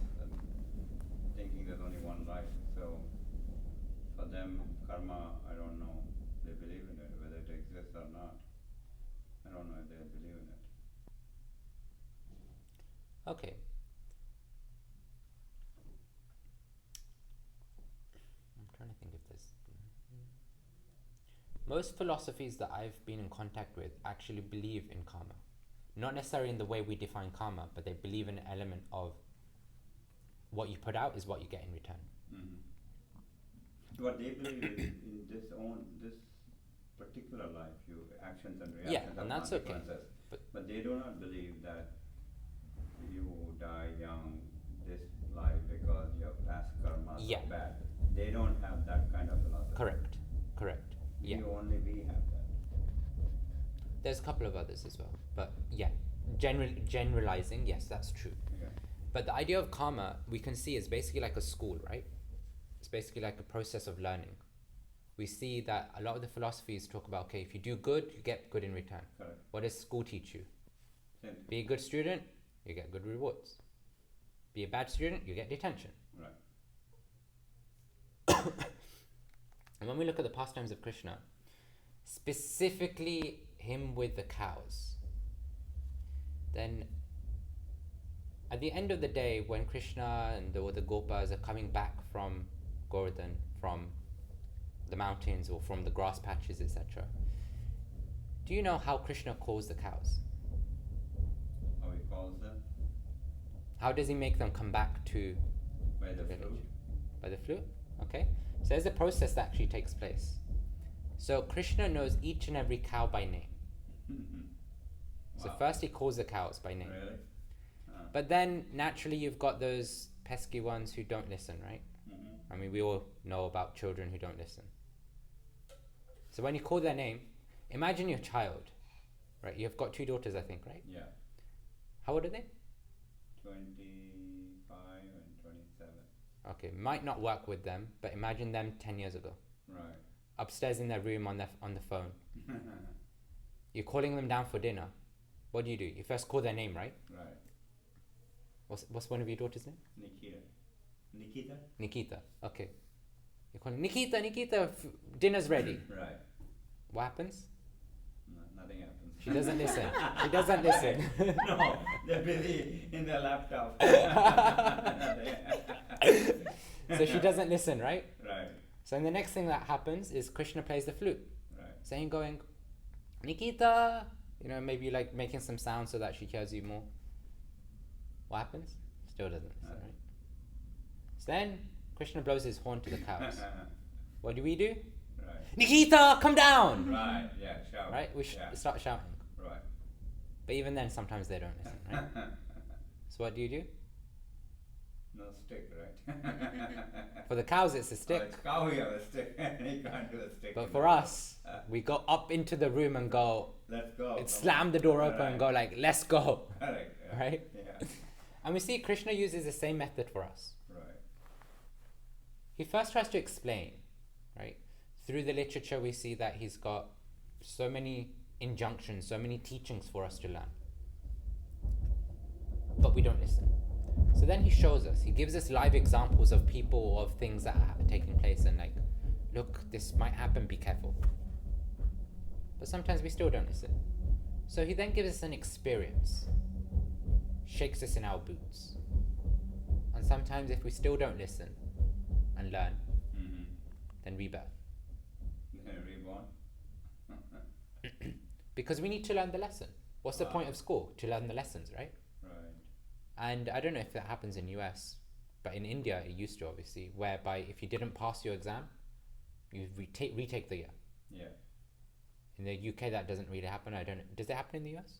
thinking there's only one life. So for them, karma, I don't know, they believe in it, whether it exists or not. I don't know if they believe in it. Okay. I'm trying to think if there's... Most philosophies that I've been in contact with actually believe in karma. Not necessarily in the way we define karma, but they believe in an element of what you put out is what you get in return. What they believe in this particular life, your actions and reactions Yeah, and have that's okay. consequences. But they do not believe that you die young this life because your past karma is bad. They don't have that kind of philosophy. Correct. Yeah. Only we have that. There's a couple of others as well, but yeah, generalizing, yes, that's true. Yeah. But the idea of karma, we can see, is basically like a school, right? It's basically like a process of learning. We see that a lot of the philosophies talk about, okay, if you do good, you get good in return. Correct. What does school teach you? Same. Be a good student, you get good rewards. Be a bad student, you get detention. Right. And when we look at the pastimes of Krishna, specifically him with the cows, then at the end of the day, when Krishna and the Gopas are coming back from Govardhan, from the mountains or from the grass patches, etc., do you know how Krishna calls the cows? How he calls them? How does he make them come back to By the village? flute. By the flute? Okay. So there's a process that actually takes place. So Krishna knows each and every cow by name. So Wow. first he calls the cows by name. Really? But then naturally you've got those pesky ones who don't listen, right? I mean, we all know about children who don't listen. So when you call their name, imagine your child, right? You've got 2 daughters, I think, right? Yeah. How old are they? 25 and 27. Okay, might not work with them, but imagine them 10 years ago. Right. Upstairs in their room on the phone. You're calling them down for dinner. What do? You first call their name, right? Right. What's one of your daughters' name? Nikita? Nikita. Okay. You're calling Nikita, dinner's ready. Right. What happens? Nothing happens. She doesn't listen. She doesn't listen. No, they're busy in their laptop. So she doesn't listen, right? Right. So then the next thing that happens is Krishna plays the flute. Right. Saying, going, Nikita, maybe like making some sound so that she hears you more. What happens? Still doesn't listen, right? So then Krishna blows his horn to the cows. What do? Right. Nikita, come down! Right, yeah, shout. Right? We start shouting. Right. But even then, sometimes they don't listen, right? So what do you do? No stick, right? For the cows, it's a stick. Oh, it's cow, you have a stick. You can't do a stick. But for us, we go up into the room and go, let's go. slam the door open and go like, let's go. Correct. Yeah. Right? Yeah. And we see Krishna uses the same method for us. Right. He first tries to explain, right? Through the literature, we see that he's got so many injunctions, so many teachings for us to learn. But we don't listen. So then he shows us, he gives us live examples of people, of things that are taking place, and like, look, this might happen, be careful. But sometimes we still don't listen. So he then gives us an experience, shakes us in our boots. And sometimes if we still don't listen and learn, then rebirth. Reborn. Because we need to learn the lesson. What's the point of school? To learn the lessons, right? Right. And I don't know if that happens in US, but in India it used to, obviously, whereby if you didn't pass your exam, you retake the year. Yeah. In the UK that doesn't really happen. I don't know. Does it happen in the US?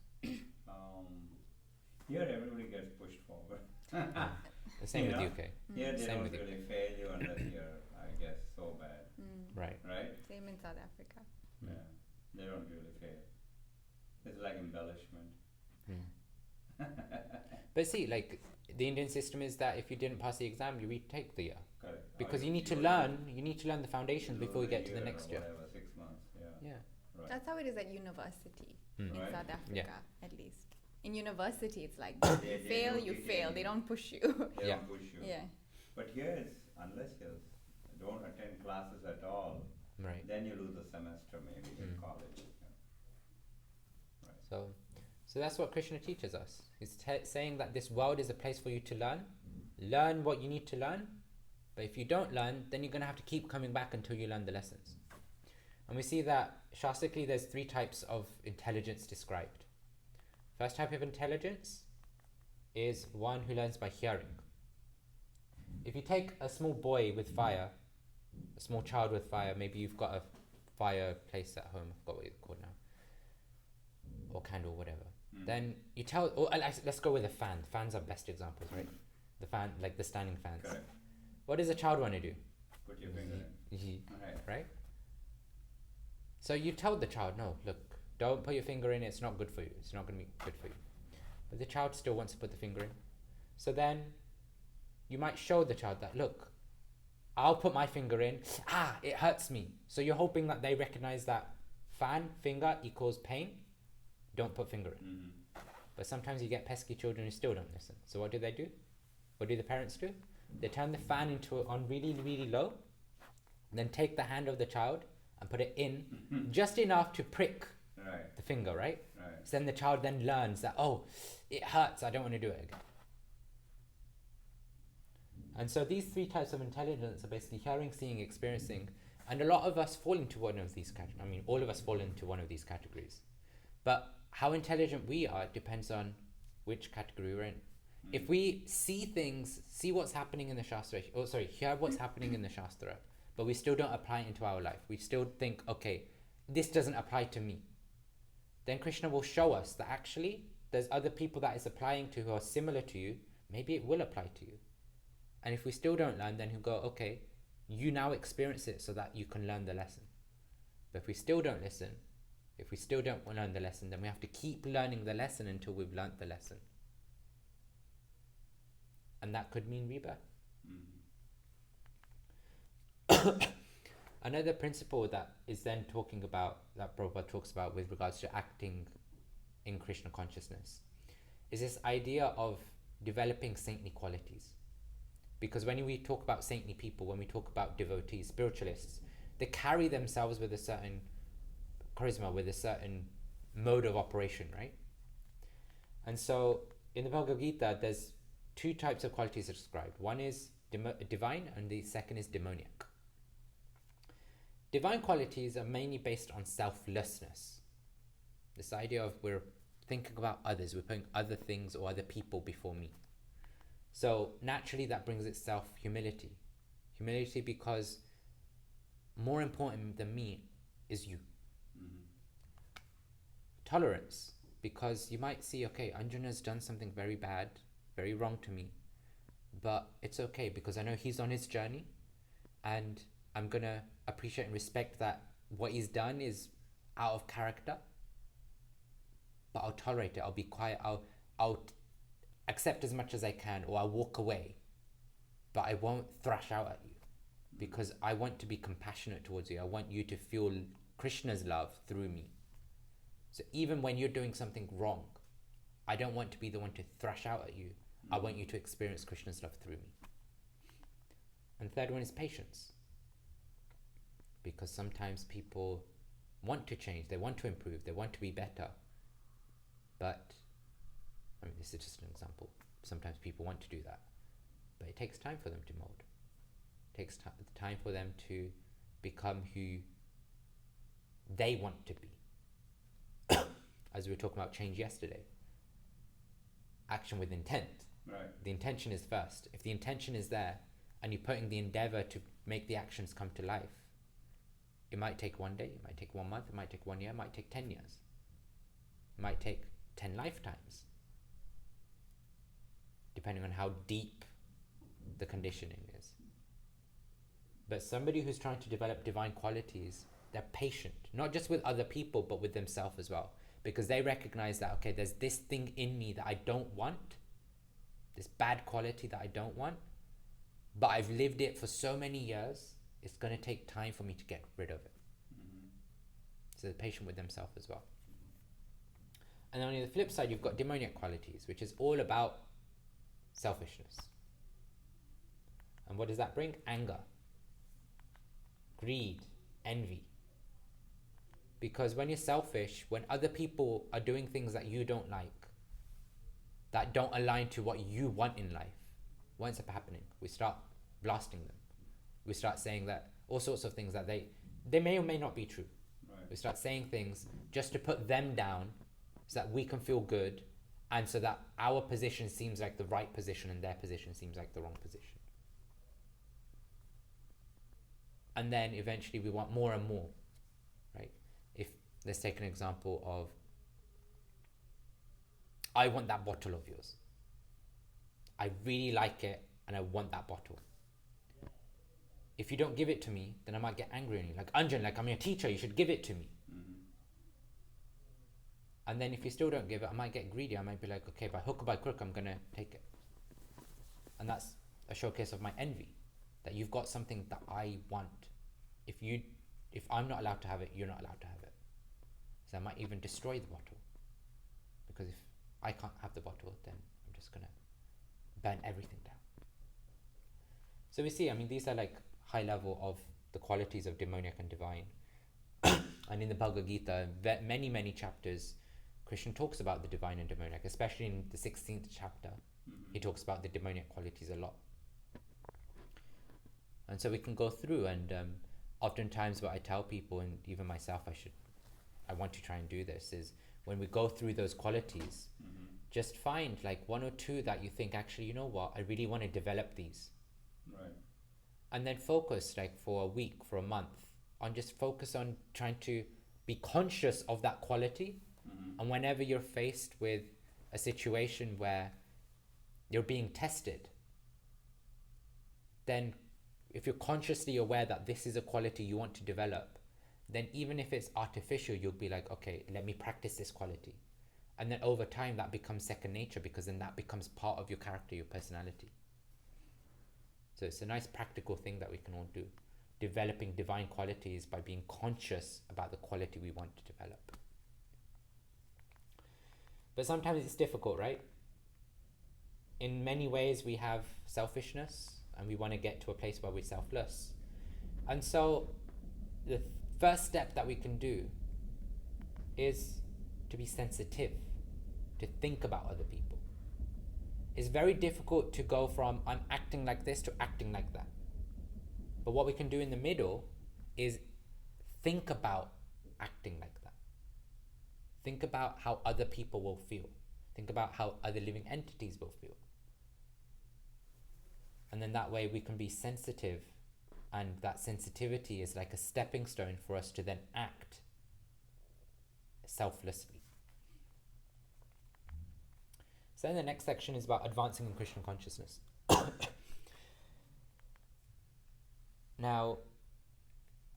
Here everybody gets pushed forward. The same You with know? UK. Here they Same don't with you. really fail you unless you're, I guess, so bad, Right. right? Same in South Africa. Yeah. They don't really fail. It's like embellishment. But see, like, the Indian system is that if you didn't pass the exam, you retake the year. Correct. Because Or you need to lose- learn, you need to learn the foundations lose before you a get to the year next or year. Whatever, 6 months. Yeah. Yeah. Right. That's how it is at university Mm. in Right. South Africa, Yeah. at least. In university, it's like They fail, don't you kick fail. in. They don't push you. They Yeah. don't push you. Yeah. But here it's unless you don't attend classes at all, Right. then you lose a semester maybe in Mm. college. Yeah. Right. So that's what Krishna teaches us. He's saying that this world is a place for you to learn what you need to learn. But if you don't learn, then you're going to have to keep coming back until you learn the lessons. And we see that Shastrically there's 3 types of intelligence described. First type of intelligence is one who learns by hearing. If you take a small boy with fire, a small child with fire, maybe you've got a fireplace at home, I forgot what it's called now, or candle, whatever. Then you tell, or let's go with a fan. Fans are best examples, right? The fan, like the standing fans. Correct. What does a child want to do? Put your finger in. Right. Right? So you tell the child, no, look, don't put your finger in, it's not good for you. It's not going to be good for you. But the child still wants to put the finger in. So then you might show the child that, look, I'll put my finger in. It hurts me. So you're hoping that they recognize that fan, finger equals pain. Don't put finger in. Mm-hmm. But sometimes you get pesky children who still don't listen. So what do they do? What do the parents do? They turn the fan on really, really low, then take the hand of the child and put it in just enough to prick Right. the finger, right? Right. So then the child then learns that, oh, it hurts, I don't want to do it again. And so these 3 types of intelligence are basically hearing, seeing, experiencing. And a lot of us fall into one of these categories. I mean, all of us fall into one of these categories. But how intelligent we are depends on which category we're in. If we see things, see what's happening in the Shastra, hear what's happening in the Shastra, but we still don't apply it into our life, we still think, okay, this doesn't apply to me, then Krishna will show us that actually there's other people that it's applying to who are similar to you, maybe it will apply to you. And if we still don't learn, then he'll go, okay, you now experience it so that you can learn the lesson. But if we still don't listen, if we still don't learn the lesson, then we have to keep learning the lesson until we've learnt the lesson. And that could mean rebirth. Another principle that is then talking about, that Prabhupada talks about with regards to acting in Krishna consciousness, is this idea of developing saintly qualities. Because when we talk about saintly people, when we talk about devotees, spiritualists, they carry themselves with a certain charisma, with a certain mode of operation, right? And so in the Bhagavad Gita, there's 2 types of qualities described. One is divine and the second is demoniac. Divine qualities are mainly based on selflessness. This idea of we're thinking about others, we're putting other things or other people before me. So naturally that brings itself humility. Humility because more important than me is you. Tolerance, because you might see, okay, Anjana's done something very bad, very wrong to me, but it's okay because I know he's on his journey and I'm going to appreciate and respect that what he's done is out of character, but I'll tolerate it, I'll be quiet, I'll accept as much as I can, or I'll walk away, but I won't thrash out at you because I want to be compassionate towards you. I want you to feel Krishna's love through me. So even when you're doing something wrong, I don't want to be the one to thrash out at you. I want you to experience Krishna's love through me. And the third one is patience. Because sometimes people want to change, they want to improve, they want to be better. But, I mean, this is just an example. Sometimes people want to do that. But it takes time for them to mold. It takes time for them to become who they want to be. As we were talking about change yesterday. Action with intent. Right. The intention is first. If the intention is there and you're putting the endeavor to make the actions come to life, it might take one day, it might take 1 month, it might take 1 year, it might take 10 years. It might take 10 lifetimes. Depending on how deep the conditioning is. But somebody who's trying to develop divine qualities, they're patient, not just with other people, but with themselves as well. Because they recognize that, okay, there's this thing in me that I don't want, this bad quality that I don't want, but I've lived it for so many years, it's going to take time for me to get rid of it. So they're patient with themselves as well. And then on the flip side, you've got demoniac qualities, which is all about selfishness. And what does that bring? Anger, greed, envy. Because when you're selfish, when other people are doing things that you don't like, that don't align to what you want in life, what ends up happening? We start blasting them. We start saying that all sorts of things that they may or may not be true. Right. We start saying things just to put them down so that we can feel good and so that our position seems like the right position and their position seems like the wrong position. And then eventually we want more and more, right? If let's take an example of, I want that bottle of yours. I really like it and I want that bottle. If you don't give it to me, then I might get angry on you. Like, Anjan, like, I'm your teacher, you should give it to me. And then if you still don't give it, I might get greedy. I might be like, okay, by hook or by crook, I'm going to take it. And that's a showcase of my envy. That you've got something that I want. If I'm not allowed to have it, you're not allowed to have it. So I might even destroy the bottle. Because if I can't have the bottle, then I'm just going to burn everything down. So we see, I mean, these are like high level of the qualities of demoniac and divine. And in the Bhagavad Gita, many chapters, Krishna talks about the divine and demoniac, especially in the 16th chapter. He talks about the demoniac qualities a lot. And so we can go through, and oftentimes what I tell people, and even myself, I want to try and do this, is when we go through those qualities, just find like 1 or 2 that you think, actually, you know what, I really want to develop these. Right. And then focus like for a week, for a month, on just focus on trying to be conscious of that quality. And whenever you're faced with a situation where you're being tested, then if you're consciously aware that this is a quality you want to develop, then even if it's artificial, you'll be like, okay, let me practice this quality. And then over time that becomes second nature, because then that becomes part of your character, your personality. So it's a nice practical thing that we can all do. Developing divine qualities by being conscious about the quality we want to develop. But sometimes it's difficult, right? In many ways we have selfishness and we want to get to a place where we're selfless. And so the first step that we can do is to be sensitive, to think about other people. It's very difficult to go from I'm acting like this to acting like that. But what we can do in the middle is think about acting like that. Think about how other people will feel. Think about how other living entities will feel. And then that way we can be sensitive, and that sensitivity is like a stepping stone for us to then act selflessly. So then the next section is about advancing in Krishna consciousness. Now,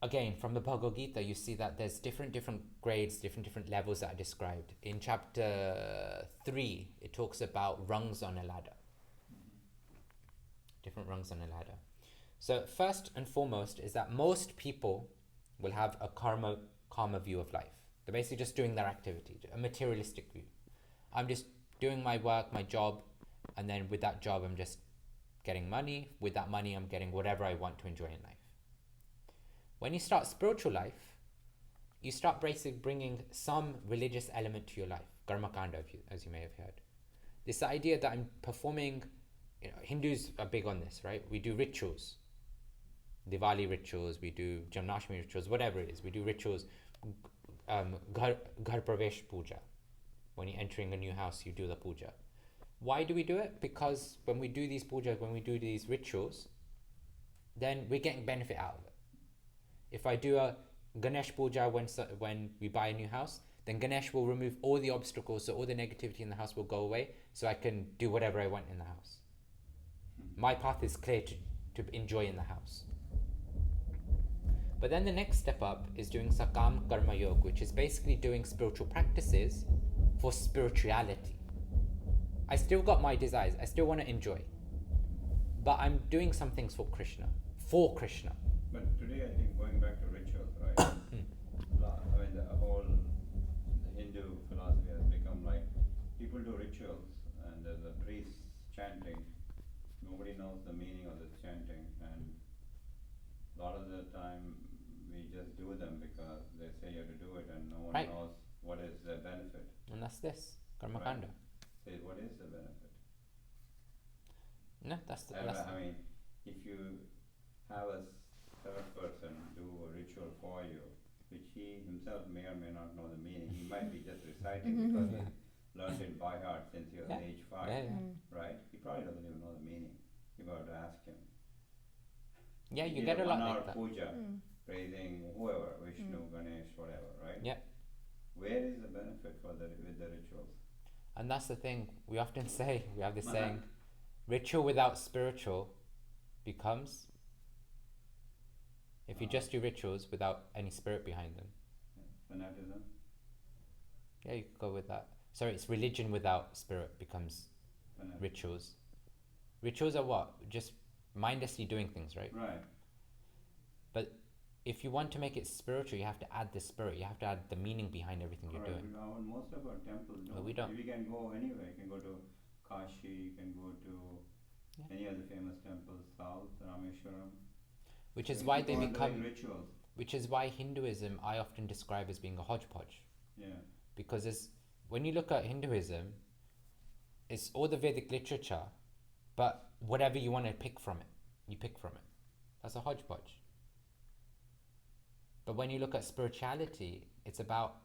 again, from the Bhagavad Gita, you see that there's different grades, different levels that are described. In chapter 3, it talks about rungs on a ladder. Different rungs on a ladder. So first and foremost is that most people will have a karma view of life. They're basically just doing their activity, a materialistic view. I'm just doing my work, my job, and then with that job I'm just getting money. With that money I'm getting whatever I want to enjoy in life. When you start spiritual life, you start basically bringing some religious element to your life. Karmakanda, as you may have heard. This idea that I'm performing, Hindus are big on this, right? We do rituals, Diwali rituals, we do Janmashtami rituals, whatever it is. We do rituals, Ghar Pravesh Puja. When you're entering a new house, you do the puja. Why do we do it? Because when we do these pujas, when we do these rituals, then we're getting benefit out of it. If I do a Ganesh puja when we buy a new house, then Ganesh will remove all the obstacles, so all the negativity in the house will go away, so I can do whatever I want in the house. My path is clear to enjoy in the house. But then the next step up is doing Sakam Karma Yoga, which is basically doing spiritual practices for spirituality. I still got my desires, I still want to enjoy, but I'm doing some things for Krishna. But today I think going back to rituals, right? I mean the whole Hindu philosophy has become like people do rituals and there's a priest chanting. Nobody knows the meaning of this chanting, and a lot of the time we just do them because they say you have to do it and no one Right. knows what is the benefit. And that's this, Karmakanda. Say what is the benefit? No, that's the I mean, if you have a third person do a ritual for you, which he himself may or may not know the meaning, he might be just reciting because he learned it by heart since he was Yeah. age 5, right? He probably doesn't even know the meaning. You got to ask him. Yeah, you He get did a lot 1 hour like that. puja, praising whoever, Vishnu, Ganesh, whatever, right? Yeah. Where is the benefit with the rituals? And that's the thing, we often say, we have this saying, ritual without spiritual becomes, if you just do rituals without any spirit behind them. Fanaticism? Yeah, you could go with that. Sorry, it's religion without spirit becomes Fanatic. rituals. Rituals are what? Just mindlessly doing things, right? Right. But if you want to make it spiritual, you have to add the spirit. You have to add the meaning behind everything you're Correct. doing. Most of our temples don't. But we don't. We can go anywhere. You can go to Kashi, you can go to any of the famous temples, South, Rameshwaram. Which is You why can they go on become, doing rituals. which is why Hinduism I often describe as being a hodgepodge. Yeah. Because when you look at Hinduism, it's all the Vedic literature, but whatever you want to pick from it, you pick from it. That's a hodgepodge. But when you look at spirituality, it's about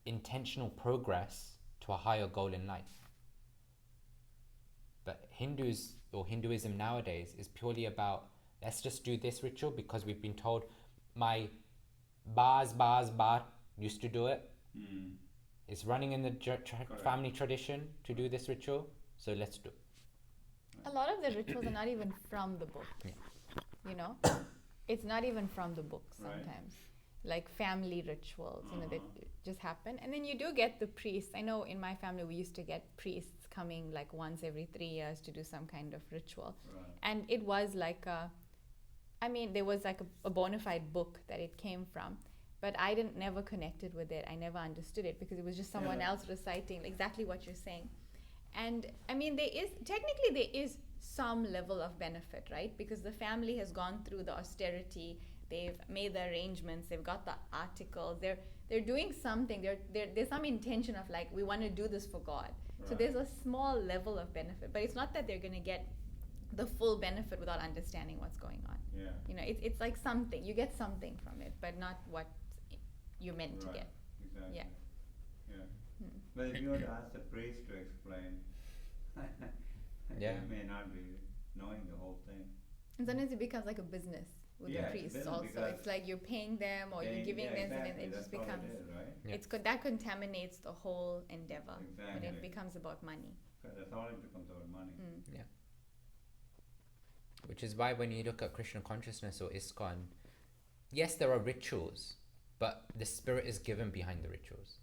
intentional progress to a higher goal in life. But Hinduism nowadays is purely about, let's just do this ritual because we've been told my Baz used to do it. Mm. It's running in the family tradition to do this ritual, so let's do it. A lot of the rituals are not even from the book. Yeah. You know, it's not even from the book Right. sometimes. Like family rituals, that just happen. And then you do get the priests. I know in my family we used to get priests coming like once every 3 years to do some kind of ritual. Right. And it was like there was like a bona fide book that it came from. But I never connected with it. I never understood it because it was just someone else reciting exactly what you're saying. And I mean, there is some level of benefit, right? Because the family has gone through the austerity, they've made the arrangements, they've got the articles, they're doing something. There's some intention of like, we want to do this for God. So Right. there's a small level of benefit, but it's not that they're going to get the full benefit without understanding what's going on. Yeah. It's like something, you get something from it, but not what you're meant to Right. get. Exactly. Yeah. Yeah. But if you were to ask the priest to explain, Yeah. he may not be knowing the whole thing. And sometimes it becomes like a business with Yeah, the it's a priests business also. because It's like you're paying them or you're giving them, and then it just That's becomes. what it is, right? Yeah. That contaminates the whole endeavor when Exactly. it becomes about money. That's all it becomes about money. Yeah. Which is why when you look at Krishna consciousness or ISKCON, yes, there are rituals, but the spirit is given behind the rituals.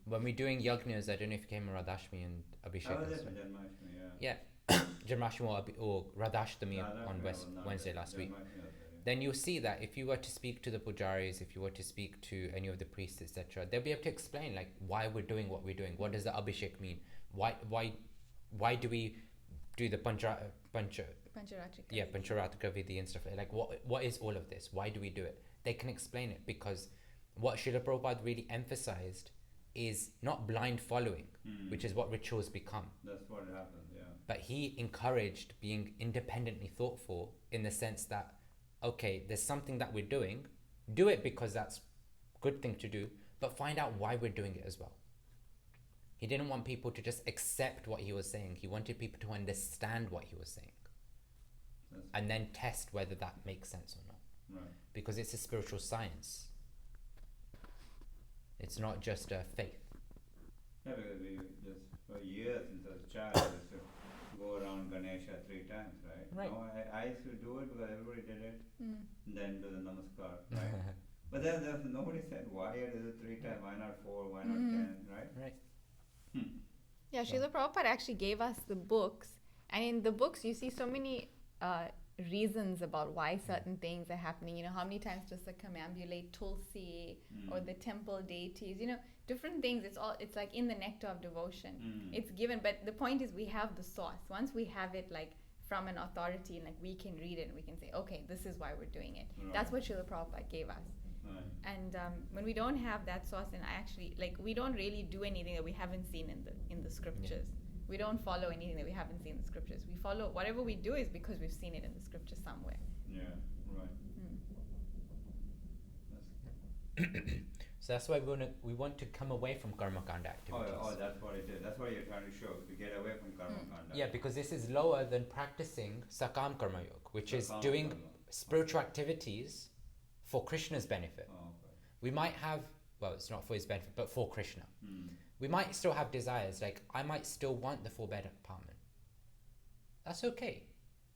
When we're doing yagnas, I don't know if you came on Radhashmi and Abhishek. How was and it for stuff. Janmashtami? Yeah. Yeah, Janmashtami or Radhashtami Radha, on I was not Wednesday there. last week. Janmashtami was there, yeah. Then you'll see that if you were to speak to the pujaris, if you were to speak to any of the priests, etc., they'll be able to explain like why we're doing what we're doing. What does the Abhishek mean? Why do we do the Pancharatrika. Pancharatrika Vidhi and stuff like what is all of this? Why do we do it? They can explain it, because what Srila Prabhupada really emphasized is not blind following, which is what rituals become. That's what happens, yeah. But he encouraged being independently thoughtful, in the sense that, okay, there's something that we're doing, do it because that's a good thing to do, but find out why we're doing it as well. He didn't want people to just accept what he was saying. He wanted people to understand what he was saying, and then test whether that makes sense or not. Right. Because it's a spiritual science. It's not just a faith. Yeah, because we just for years since I was a child, I used to go around Ganesha 3 times, right? Right. No, I used to do it because everybody did it, and then do the namaskar, right? Right. But then nobody said why you do it 3 times, why not 4, why not 10, right? Yeah, Srila Prabhupada actually gave us the books, and in the books you see so many reasons about why certain things are happening. You know, how many times does the commambulate Tulsi or the temple deities? You know, different things. It's like in the nectar of devotion. It's given, but the point is we have the source. Once we have it, like from an authority, like we can read it and we can say, okay, this is why we're doing it. Right. That's what Srila Prabhupada gave us. Right. And when we don't have that source, and we don't really do anything that we haven't seen in the scriptures. We don't follow anything that we haven't seen in the scriptures. We follow whatever we do is because we've seen it in the scriptures somewhere. Yeah, right. So that's why we want to come away from karma kanda activities. Oh, that's what it is. That's what you're trying to show, to get away from karma kanda. Yeah, because this is lower than practicing sakam karma yoga, which is Sakam doing karma. spiritual activities for Krishna's benefit. Oh, okay. We might have, well, it's not for his benefit, but for Krishna. Hmm. We might still have desires, like I might still want the 4-bed apartment. That's okay.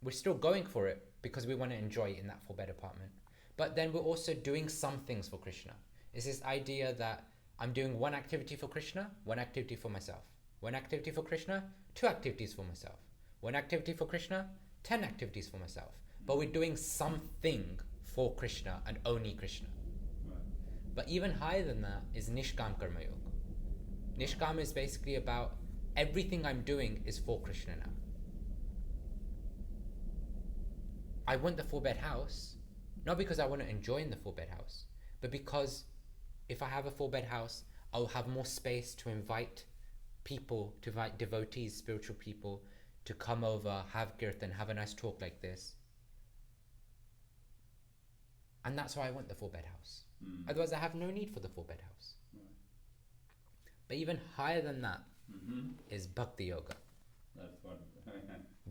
We're still going for it because we want to enjoy it in that 4-bed apartment. But then we're also doing some things for Krishna. It's this idea that I'm doing one activity for Krishna, one activity for myself. One activity for Krishna, 2 activities for myself. One activity for Krishna, 10 activities for myself. But we're doing something for Krishna and only Krishna. Right. But even higher than that is Nishkam Karma Yoga. Nishkam is basically about everything I'm doing is for Krishna now. I want the 4-bed house, not because I want to enjoy in the 4-bed house, but because if I have a 4-bed house, I'll have more space to invite people, to invite devotees, spiritual people, to come over, have kirtan, have a nice talk like this. And that's why I want the 4-bed house. Otherwise, I have no need for the 4-bed house. But even higher than that is bhakti yoga. That's what.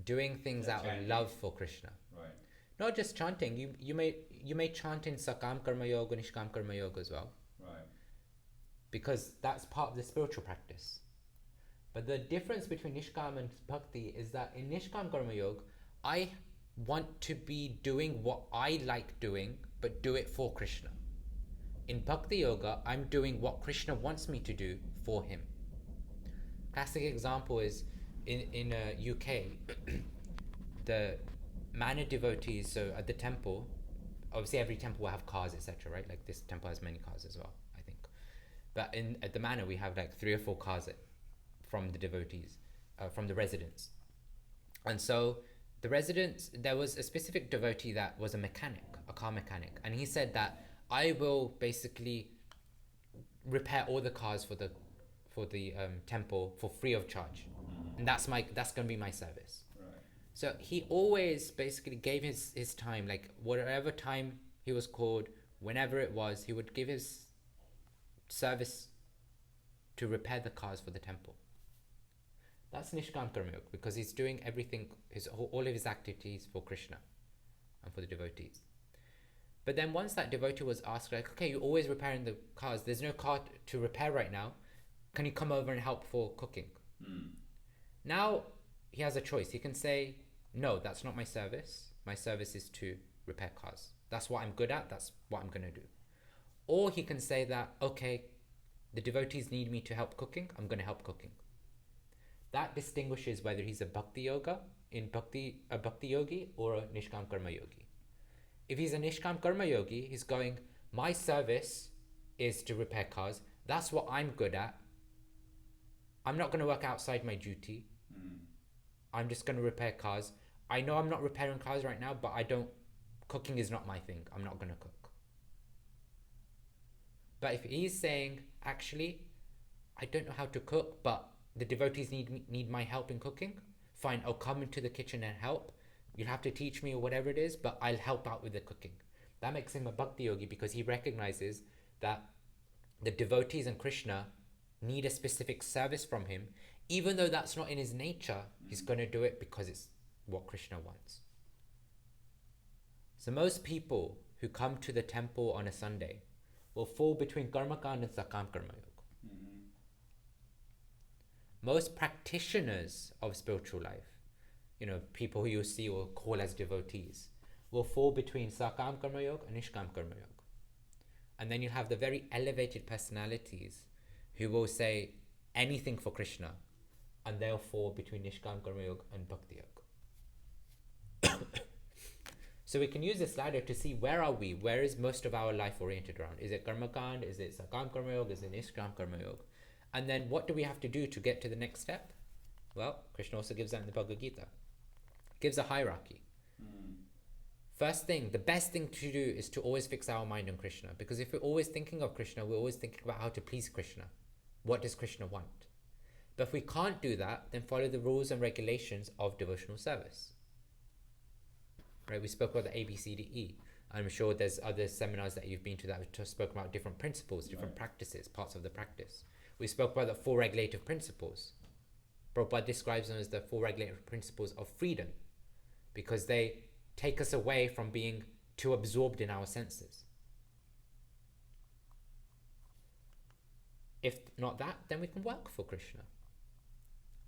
Doing things out of Chanting. love for Krishna. Right. Not just chanting. You may chant in sakam karma yoga, nishkam karma yoga as well, Right. because that's part of the spiritual practice. But the difference between nishkam and bhakti is that in nishkam karma yoga, I want to be doing what I like doing, but do it for Krishna. In bhakti yoga, I'm doing what Krishna wants me to do for him. Classic example is in UK, the manor devotees. So at the temple, obviously every temple will have cars, etc. Right? Like this temple has many cars as well, I think. But at the manor, we have like 3 or 4 cars from the devotees, from the residents. And so the residents, there was a specific devotee that was a mechanic, a car mechanic, and he said that I will basically repair all the cars for the temple for free of charge, and that's going to be my service. Right. So he always basically gave his time, like whatever time he was called, whenever it was, he would give his service to repair the cars for the temple. That's Nishkam Karma Yoga, because he's doing everything, all of his activities for Krishna and for the devotees. But then once that devotee was asked, like, okay, you're always repairing the cars, there's no car to repair right now, can you come over and help for cooking? Now he has a choice. He can say, no, that's not my service. My service is to repair cars. That's what I'm good at, that's what I'm going to do. Or he can say that, okay, the devotees need me to help cooking, I'm going to help cooking. That distinguishes whether he's a bhakti yogi or a nishkam karma yogi. If he's a nishkam karma yogi, he's going, my service is to repair cars. That's what I'm good at. I'm not going to work outside my duty. I'm just going to repair cars. I know I'm not repairing cars right now, but cooking is not my thing. I'm not going to cook. But if he's saying, actually, I don't know how to cook, but the devotees need my help in cooking, fine, I'll come into the kitchen and help. You'll have to teach me or whatever it is, but I'll help out with the cooking. That makes him a bhakti yogi because he recognizes that the devotees and Krishna need a specific service from him. Even though that's not in his nature, he's going to do it because it's what Krishna wants. So most people who come to the temple on a Sunday will fall between Karmakand and Sakam Karma Yoga. Most practitioners of spiritual life, people who you see or call as devotees, will fall between Sakam Karma Yoga and Nishkam Karma Yoga. And then you have the very elevated personalities who will say anything for Krishna, and they'll fall between Nishkam Karma Yoga and Bhakti Yoga. So we can use this ladder to see where are we, where is most of our life oriented around. Is it Karmakand? Is it Sakam Karma Yoga? Is it Nishkam Karma Yoga? And then what do we have to do to get to the next step? Well, Krishna also gives that in the Bhagavad Gita. Gives a hierarchy. First thing, the best thing to do is to always fix our mind on Krishna. Because if we're always thinking of Krishna, we're always thinking about how to please Krishna. What does Krishna want? But if we can't do that, then follow the rules and regulations of devotional service. Right? We spoke about the ABCDE. I'm sure there's other seminars that you've been to that have spoken about different principles, different practices, parts of the practice. We spoke about the 4 regulative principles. Prabhupada describes them as the 4 regulative principles of freedom because they take us away from being too absorbed in our senses. If not that, then we can work for Krishna.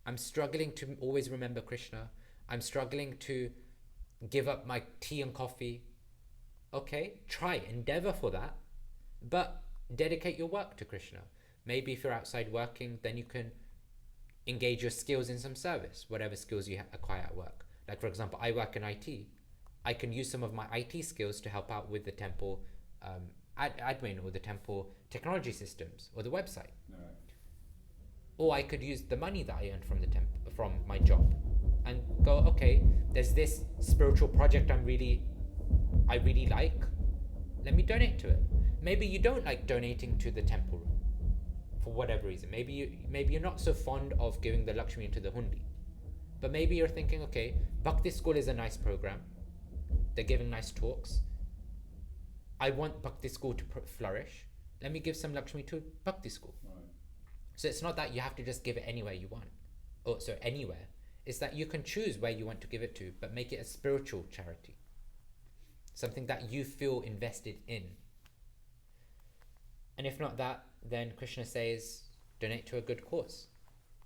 I'm struggling to always remember Krishna. I'm struggling to give up my tea and coffee. Okay, try, endeavor for that, but dedicate your work to Krishna. Maybe if you're outside working, then you can engage your skills in some service, whatever skills you acquire at work. Like for example, I work in IT. I can use some of my IT skills to help out with the temple admin or the temple technology systems or the website. Or I could use the money that I earned from the from my job and go, okay, there's this spiritual project I really like. Let me donate to it. Maybe you don't like donating to the temple room for whatever reason. Maybe you're not so fond of giving the Lakshmi into the hundi. But maybe you're thinking, okay, Bhakti School is a nice program. They're giving nice talks. I want Bhakti School to flourish. Let me give some Lakshmi to Bhakti School. So it's not that you have to just give it anywhere you want. Anywhere. It's that you can choose where you want to give it to, but make it a spiritual charity. Something that you feel invested in. And if not that, then Krishna says, donate to a good cause.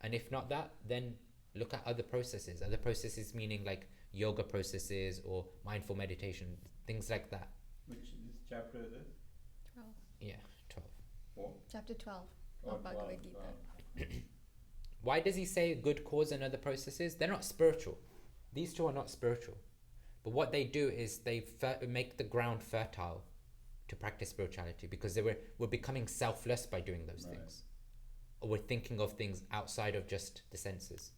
And if not that, then look at other processes. Other processes meaning like yoga processes or mindful meditation, things like that. Which chapter is this? 12. Yeah, 12. Four? Chapter 12 of Bhagavad Gita. Why does he say good cause and other processes? They're not spiritual. These two are not spiritual. But what they do is they make the ground fertile to practice spirituality because we're becoming selfless by doing those things. Or we're thinking of things outside of just the senses.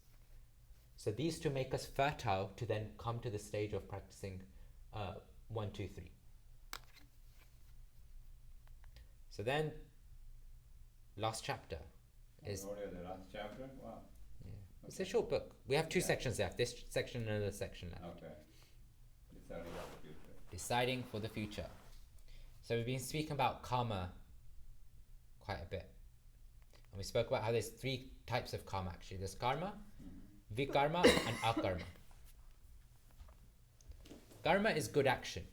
So these two make us fertile to then come to the stage of practicing 1, 2, 3. So then, last chapter is... Already the last chapter? Wow. Yeah. It's a short book. We have 2 sections left. This section and another section left. Okay. Deciding for the future. Deciding for the future. So we've been speaking about karma quite a bit. And we spoke about how there's 3 types of karma actually. There's karma, vikarma and akarma. Karma is good action,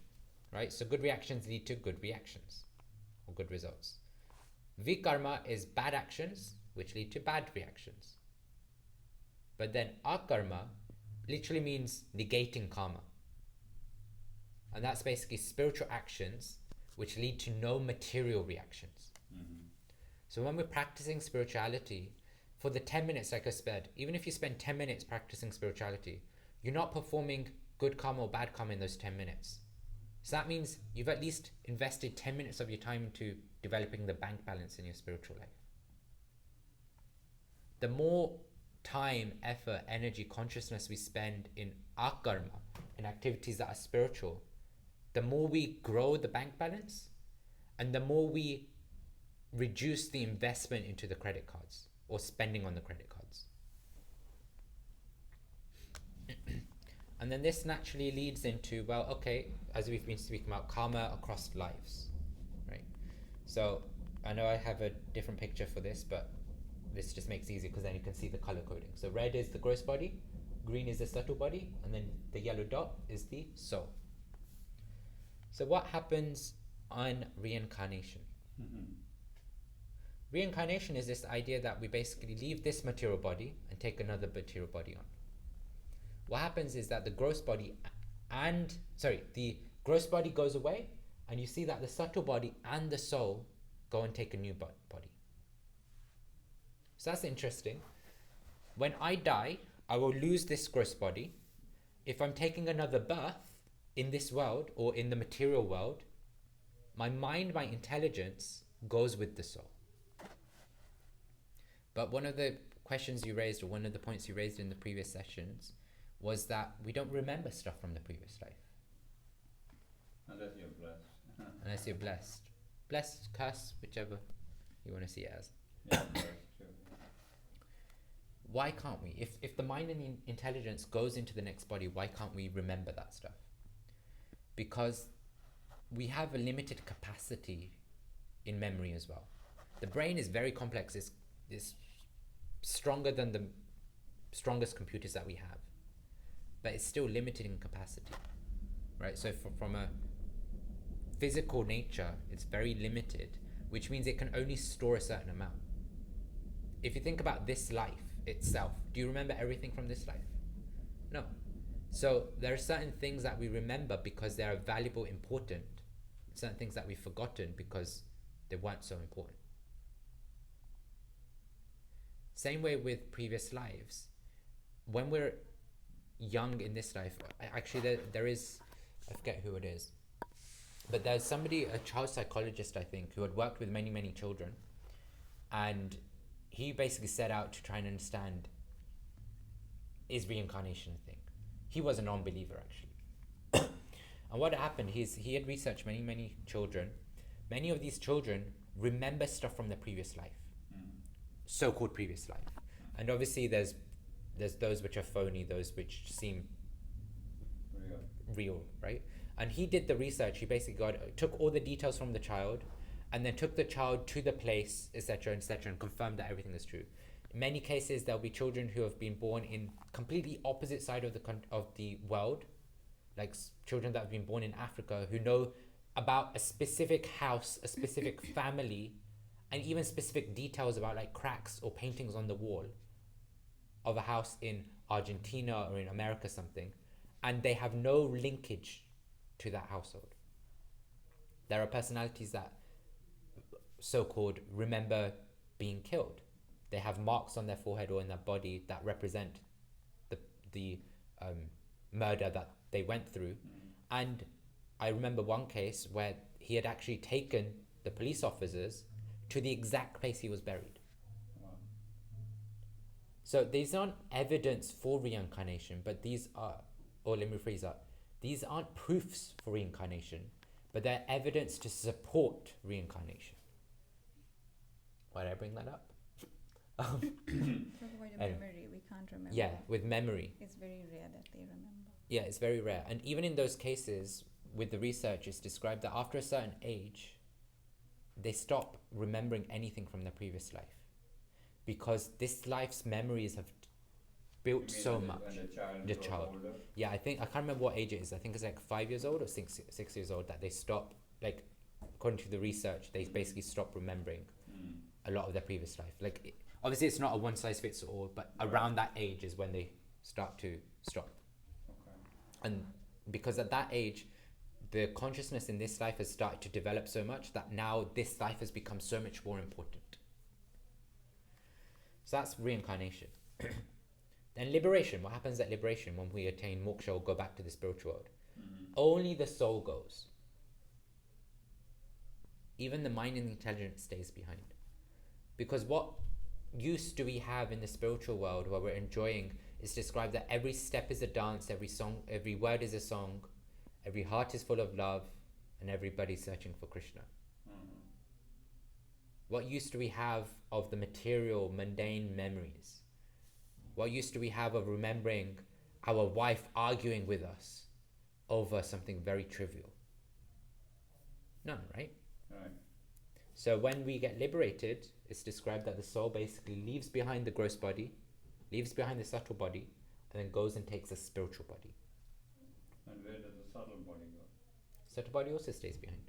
right? So good reactions lead to good reactions or good results. Vikarma is bad actions which lead to bad reactions. But then akarma literally means negating karma. And that's basically spiritual actions which lead to no material reactions. So when we're practicing spirituality, for the 10 minutes like I said, even if you spend 10 minutes practicing spirituality, you're not performing good karma or bad karma in those 10 minutes. So that means you've at least invested 10 minutes of your time into developing the bank balance in your spiritual life. The more time, effort, energy, consciousness we spend in our karma, in activities that are spiritual, the more we grow the bank balance and the more we reduce the investment into the credit cards or spending on the credit cards. And then this naturally leads into, well, okay, as we've been speaking about, karma across lives, right? So I know I have a different picture for this, but this just makes it easier because then you can see the color coding. So red is the gross body, green is the subtle body, and then the yellow dot is the soul. So what happens on reincarnation? Reincarnation is this idea that we basically leave this material body and take another material body on. What happens is that the gross body goes away, and you see that the subtle body and the soul go and take a new body. So that's interesting. When I die, I will lose this gross body. If I'm taking another birth in this world or in the material world, my mind, my intelligence goes with the soul. But one of the questions you raised, or one of the points you raised in the previous sessions, was that we don't remember stuff from the previous life. Unless you're blessed. Unless you're blessed. Blessed, cursed, whichever you want to see it as. Yeah, that's true. Why can't we? If the mind and the intelligence goes into the next body, why can't we remember that stuff? Because we have a limited capacity in memory as well. The brain is very complex. It's stronger than the strongest computers that we have, but it's still limited in capacity, right? So from a physical nature, it's very limited, which means it can only store a certain amount. If you think about this life itself, do you remember everything from this life? No. So there are certain things that we remember because they are valuable, important, certain things that we've forgotten because they weren't so important. Same way with previous lives. When we're young in this life, actually there is, I forget who it is, but there's somebody, a child psychologist I think, who had worked with many, many children, and he basically set out to try and understand, is reincarnation a thing? He was a non-believer actually. And what happened, he had researched many, many children. Many of these children remember stuff from their previous life, so-called previous life. And obviously there's those which are phony, those which seem real, right? And he did the research. He basically took all the details from the child, and then took the child to the place, etc., and confirmed that everything is true. In many cases, there'll be children who have been born in completely opposite side of the world, like children that have been born in Africa who know about a specific house, a specific family, and even specific details about like cracks or paintings on the wall of a house in Argentina or in America something, and they have no linkage to that household. There are personalities that so-called remember being killed. They have marks on their forehead or in their body that represent the murder that they went through. And I remember one case where he had actually taken the police officers to the exact place he was buried. Wow. So these aren't evidence for reincarnation, but these are, or let me rephrase that, these aren't proofs for reincarnation, but they're evidence to support reincarnation. Why did I bring that up? Talk about your memory. We can't remember. Yeah, with memory. It's very rare that they remember. Yeah, it's very rare. And even in those cases, with the research, it's described that after a certain age, they stop remembering anything from their previous life. Because this life's memories have built so much. When The the child child. grows older? Yeah, I can't remember what age it is. I think it's like 5 years old or 6 years old that they stop, like, according to the research, they basically stop remembering a lot of their previous life. Like, obviously it's not a one size fits all, but around that age is when they start to stop. Okay. And because at that age, the consciousness in this life has started to develop so much that now this life has become so much more important. So that's reincarnation. Then liberation. What happens at liberation when we attain moksha or go back to the spiritual world? Only the soul goes. Even the mind and the intelligence stays behind. Because what use do we have in the spiritual world where we're enjoying is described that every step is a dance, every song, every word is a song, every heart is full of love, and everybody's searching for Krishna. What use do we have of the material, mundane memories? What use do we have of remembering our wife arguing with us over something very trivial? None, right? Right. So when we get liberated, it's described that the soul basically leaves behind the gross body, leaves behind the subtle body, and then goes and takes a spiritual body. And where does the subtle body go? Subtle body also stays behind.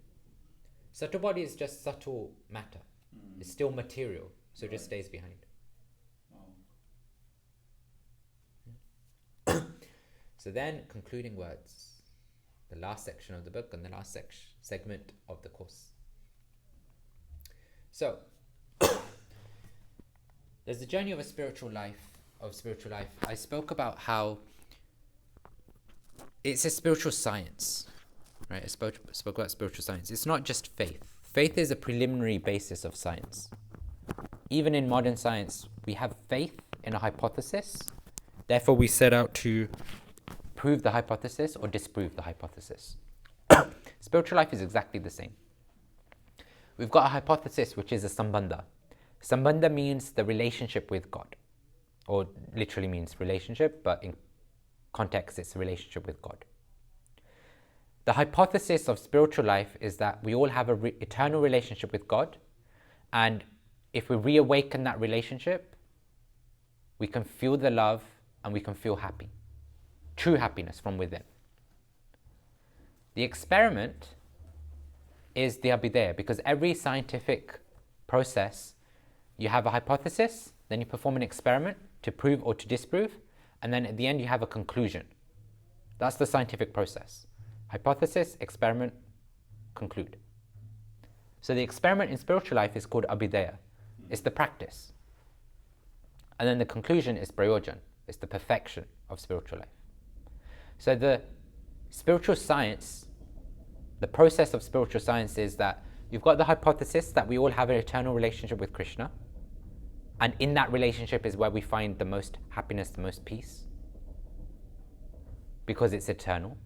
Subtle body is just subtle matter. It's still material, so it just Right. stays behind. Oh. So then, concluding words, the last section of the book and the last segment of the course. So, there's the journey of a spiritual life. I spoke about how it's a spiritual science, right? I spoke about spiritual science. It's not just faith. Faith is a preliminary basis of science. Even in modern science, we have faith in a hypothesis. Therefore, we set out to prove the hypothesis or disprove the hypothesis. Spiritual life is exactly the same. We've got a hypothesis, which is a sambandha. Sambandha means the relationship with God, or literally means relationship, but in context, it's a relationship with God. The hypothesis of spiritual life is that we all have an eternal relationship with God, and if we reawaken that relationship, we can feel the love and we can feel happy. True happiness from within. The experiment is the abhidheya, because every scientific process, you have a hypothesis, then you perform an experiment to prove or to disprove, and then at the end you have a conclusion. That's the scientific process. Hypothesis, experiment, conclude. So the experiment in spiritual life is called abhidheya. It's the practice. And then the conclusion is prayojan. It's the perfection of spiritual life. So the spiritual science, the process of spiritual science is that you've got the hypothesis that we all have an eternal relationship with Krishna. And in that relationship is where we find the most happiness, the most peace. Because it's eternal.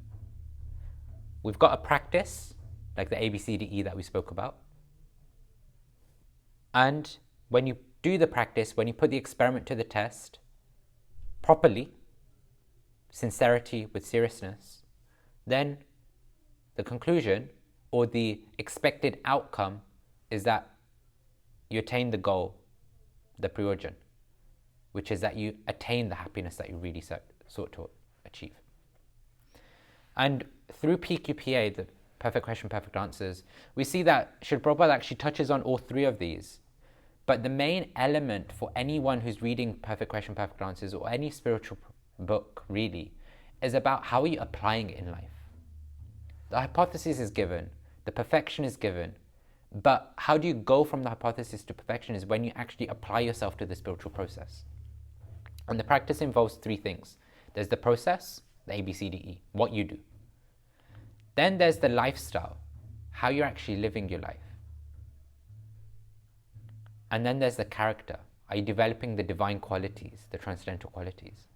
We've got a practice, like the ABCDE that we spoke about. And when you do the practice, when you put the experiment to the test, properly, sincerity with seriousness, then the conclusion or the expected outcome is that you attain the goal, the prayojan, which is that you attain the happiness that you really sought to achieve. And through PQPA, the Perfect Question, Perfect Answers, we see that Srila Prabhupada actually touches on all three of these. But the main element for anyone who's reading Perfect Question, Perfect Answers, or any spiritual book really, is about how are you applying it in life. The hypothesis is given, the perfection is given, but how do you go from the hypothesis to perfection is when you actually apply yourself to the spiritual process. And the practice involves three things. There's the process, the ABCDE, what you do. Then there's the lifestyle, how you're actually living your life. And then there's the character. Are you developing the divine qualities, the transcendental qualities?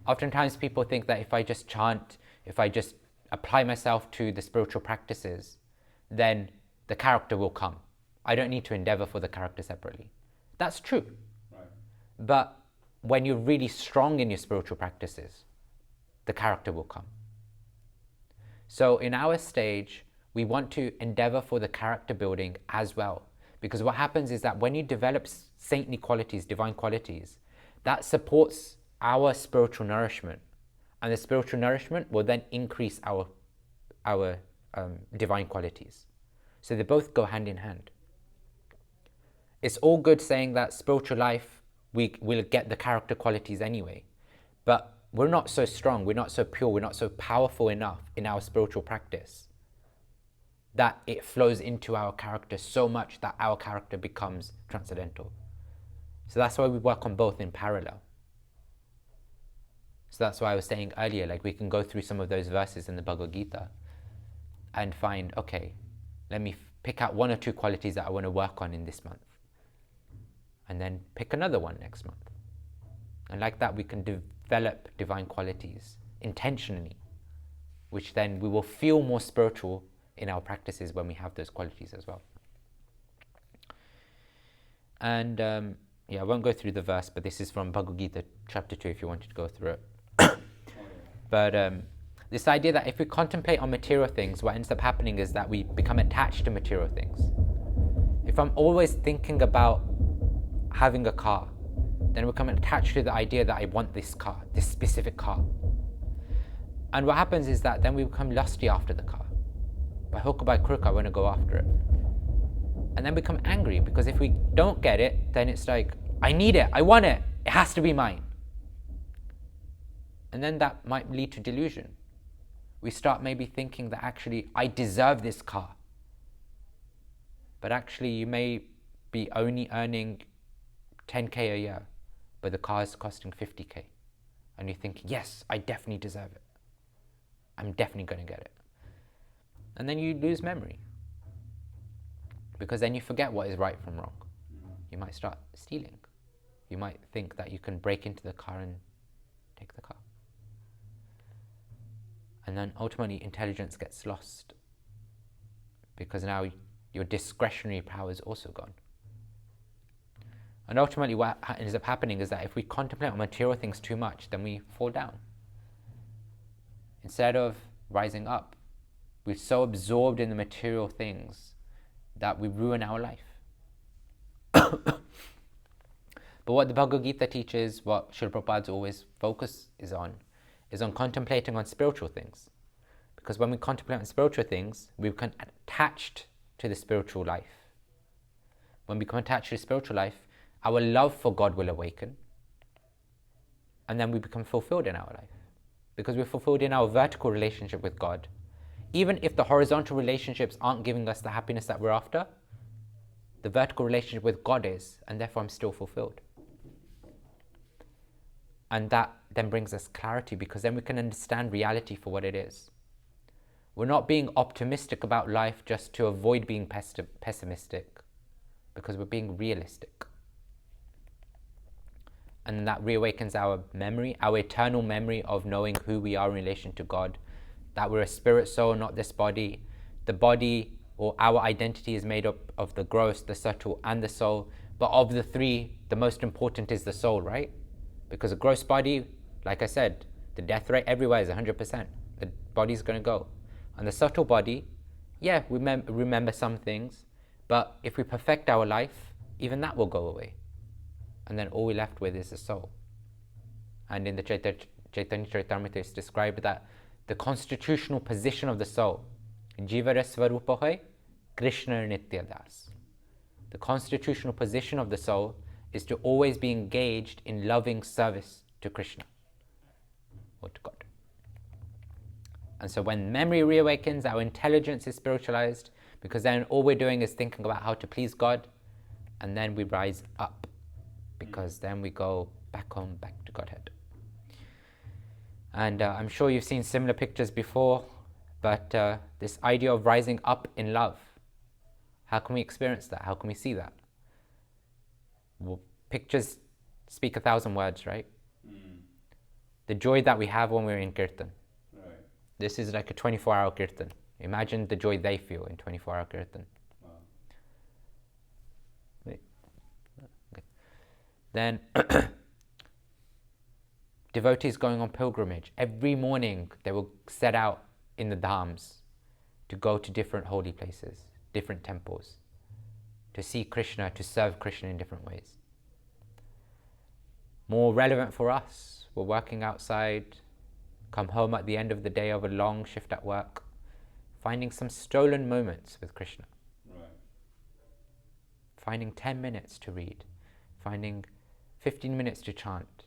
Oftentimes people think that if I just chant, if I just apply myself to the spiritual practices, then the character will come. I don't need to endeavor for the character separately. That's true. Right. But when you're really strong in your spiritual practices, the character will come. So in our stage, we want to endeavor for the character building as well. Because what happens is that when you develop saintly qualities, divine qualities, that supports our spiritual nourishment. And the spiritual nourishment will then increase our divine qualities. So they both go hand in hand. It's all good saying that spiritual life, we will get the character qualities anyway. But we're not so strong, we're not so pure, we're not so powerful enough in our spiritual practice that it flows into our character so much that our character becomes transcendental. So that's why we work on both in parallel. So that's why I was saying earlier, like we can go through some of those verses in the Bhagavad Gita and find, okay, let me pick out one or two qualities that I want to work on in this month. and then pick another one next month. And like that, we can develop divine qualities intentionally, which then we will feel more spiritual in our practices when we have those qualities as well. And I won't go through the verse, but this is from Bhagavad Gita chapter 2 if you wanted to go through it. But this idea that if we contemplate on material things, what ends up happening is that we become attached to material things. If I'm always thinking about having a car, then we become attached to the idea that I want this car, this specific car. And what happens is that then we become lusty after the car. By hook or by crook, I want to go after it. And then become angry, because if we don't get it, then it's like, I need it, I want it, it has to be mine. And then that might lead to delusion. We start maybe thinking that actually, I deserve this car. But actually, you may be only earning 10k a year, but the car is costing 50k. And you think, yes, I definitely deserve it. I'm definitely going to get it. And then you lose memory. Because then you forget what is right from wrong. You might start stealing. You might think that you can break into the car and take the car. And then ultimately intelligence gets lost. Because now your discretionary power is also gone. And ultimately what ends up happening is that if we contemplate on material things too much, then we fall down. Instead of rising up, we're so absorbed in the material things that we ruin our life. But what the Bhagavad Gita teaches, what Srila Prabhupada's always focus is on contemplating on spiritual things. Because when we contemplate on spiritual things, we become attached to the spiritual life. When we become attached to the spiritual life, our love for God will awaken. And then we become fulfilled in our life. Because we're fulfilled in our vertical relationship with God. Even if the horizontal relationships aren't giving us the happiness that we're after, the vertical relationship with God is, and therefore I'm still fulfilled. And that then brings us clarity, because then we can understand reality for what it is. We're not being optimistic about life just to avoid being pessimistic, because we're being realistic. And that reawakens our memory, our eternal memory of knowing who we are in relation to God, that we're a spirit soul, not this body. The body or our identity is made up of the gross, the subtle, and the soul. But of the three, the most important is the soul, right? Because a gross body, like I said, the death rate everywhere is 100%. The body's going to go. And the subtle body, yeah, we remember some things, but if we perfect our life, even that will go away. And then all we're left with is the soul. And in the Chaitanya Charitamrita, it's described that the constitutional position of the soul, Jivara Svarupahoy, Krishna Nityadas. The constitutional position of the soul is to always be engaged in loving service to Krishna or to God. And so when memory reawakens, our intelligence is spiritualized, because then all we're doing is thinking about how to please God, and then we rise up, because then we go back home, back to Godhead. And I'm sure you've seen similar pictures before, but this idea of rising up in love, how can we experience that? How can we see that? Well, pictures speak 1,000 words, right? The joy that we have when we're in Kirtan. Right. This is like a 24-hour Kirtan. Imagine the joy they feel in 24-hour Kirtan. Wow. Wait. Okay. Then devotees going on pilgrimage. Every morning they will set out in the dhams to go to different holy places, different temples, to see Krishna, to serve Krishna in different ways. More relevant for us, we're working outside, come home at the end of the day of a long shift at work, finding some stolen moments with Krishna. Right. Finding 10 minutes to read, finding 15 minutes to chant,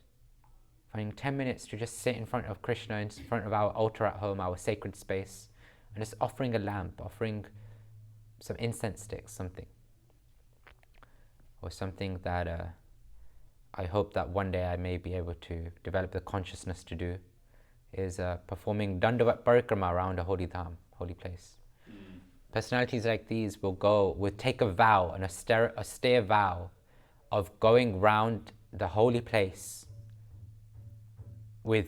finding 10 minutes to just sit in front of Krishna, in front of our altar at home, our sacred space, and just offering a lamp, offering some incense sticks, something. Or something that I hope that one day I may be able to develop the consciousness to do, is performing Dandavat Parikrama around a holy dham, holy place. Personalities like these will take a vow, an austere vow of going round the holy place with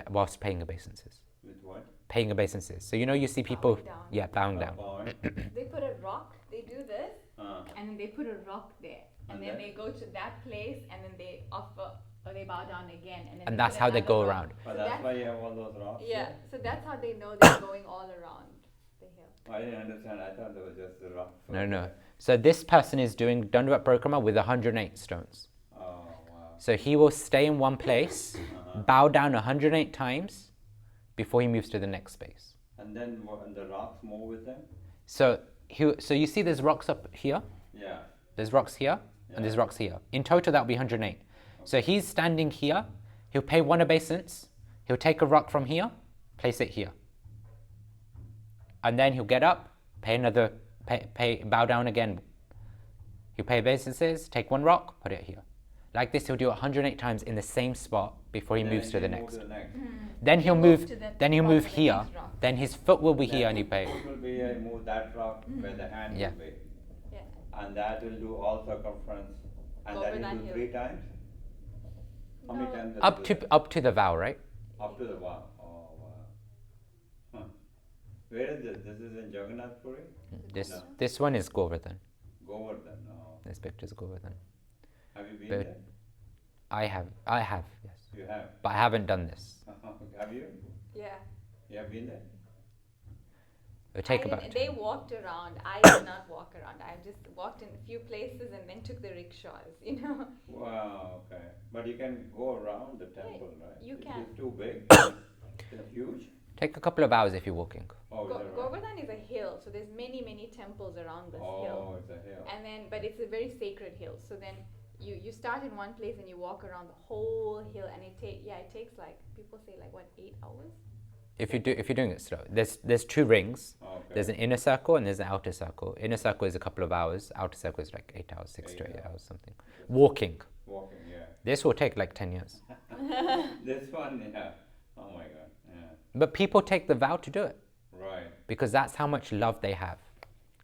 whilst paying obeisances. With what? Paying obeisances. So you know, you see people, Bowing down. yeah, bowing down. Bowing. They put a rock, they do this, Uh, and then they put a rock there. And And then then? they go to that place, and then they offer, or they bow down again. And then And they that's put how they another go rock. around. but So that's why you have all those rocks. Yeah, there? so that's how they know they're going all around the hill. I didn't understand. I thought there was just the rock. No. So this person is doing Dandavat Parikrama with 108 stones. Oh wow. So he will stay in one place, Uh-huh. bow down 108 times before he moves to the next space. And then and the rocks move with them. So you see there's rocks up here, Yeah. there's rocks here, and there's rocks here. In total, that will be 108. So he's standing here, he'll pay one obeisance, he'll take a rock from here, place it here. And then he'll get up, bow down again. He'll pay obeisances, take one rock, put it here. Like this, he'll do it 108 times in the same spot before he Then moves to the move next. to the next. Then he'll He'll move. move to that Then he'll spot move with the here. next rock. Then his foot will be Then here, and he pay. It will be move that rock where the hand Yeah. will be, Yeah. and that will do all circumference, and Go that over will that do hill. 3 times. How many No. times? does Up it to do that? up to the vow, right? Up to the wow. Oh wow. Huh. Where is this? This is in Jagannath Puri? This No. this one is Govardhan. Govardhan. No. This picture is Govardhan. Have you been But- there? I have, yes, You have. but I haven't done this. Have you? Yeah. You have been there? It'll take I about. didn't- They walked around. I did not walk around. I just walked in a few places and then took the rickshaws, you know. Wow. Okay. But you can go around the temple, right? you It can. is too big. It's huge. Take a couple of hours if you're walking. Oh, is that right? Govardhan is a hill, so there's many temples around this hill. Oh, it's a hill. And then, but it's a very sacred hill. So then you start in one place and you walk around the whole hill, and it takes like, people say like, what, 8 hours? If you're doing it slow, there's 2 rings. Okay. There's an inner circle and there's an outer circle. Inner circle is a couple of hours. Outer circle is like 8 hours, 6 to 8 8 hours, something. Walking. Walking, yeah. This will take like 10 years. This one, yeah. Oh my God, yeah. But people take the vow to do it Right. because that's how much love they have.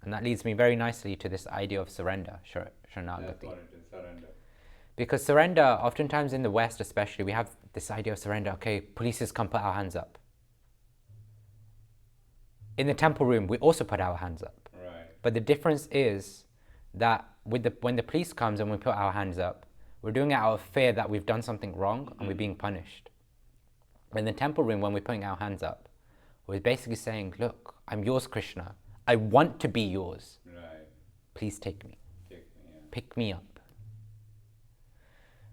And that leads me very nicely to this idea of surrender, That's Sharanagati. what it is, surrender. Because surrender, oftentimes in the West especially, we have this idea of surrender. Okay, police has come, put our hands up. In the temple room, we also put our hands up. Right. But the difference is that when the police comes and we put our hands up, we're doing it out of fear that we've done something wrong and we're being punished. In the temple room, when we're putting our hands up, we're basically saying, look, I'm yours, Krishna. I want to be yours. Right. Please take me. Take me, yeah. Pick me up.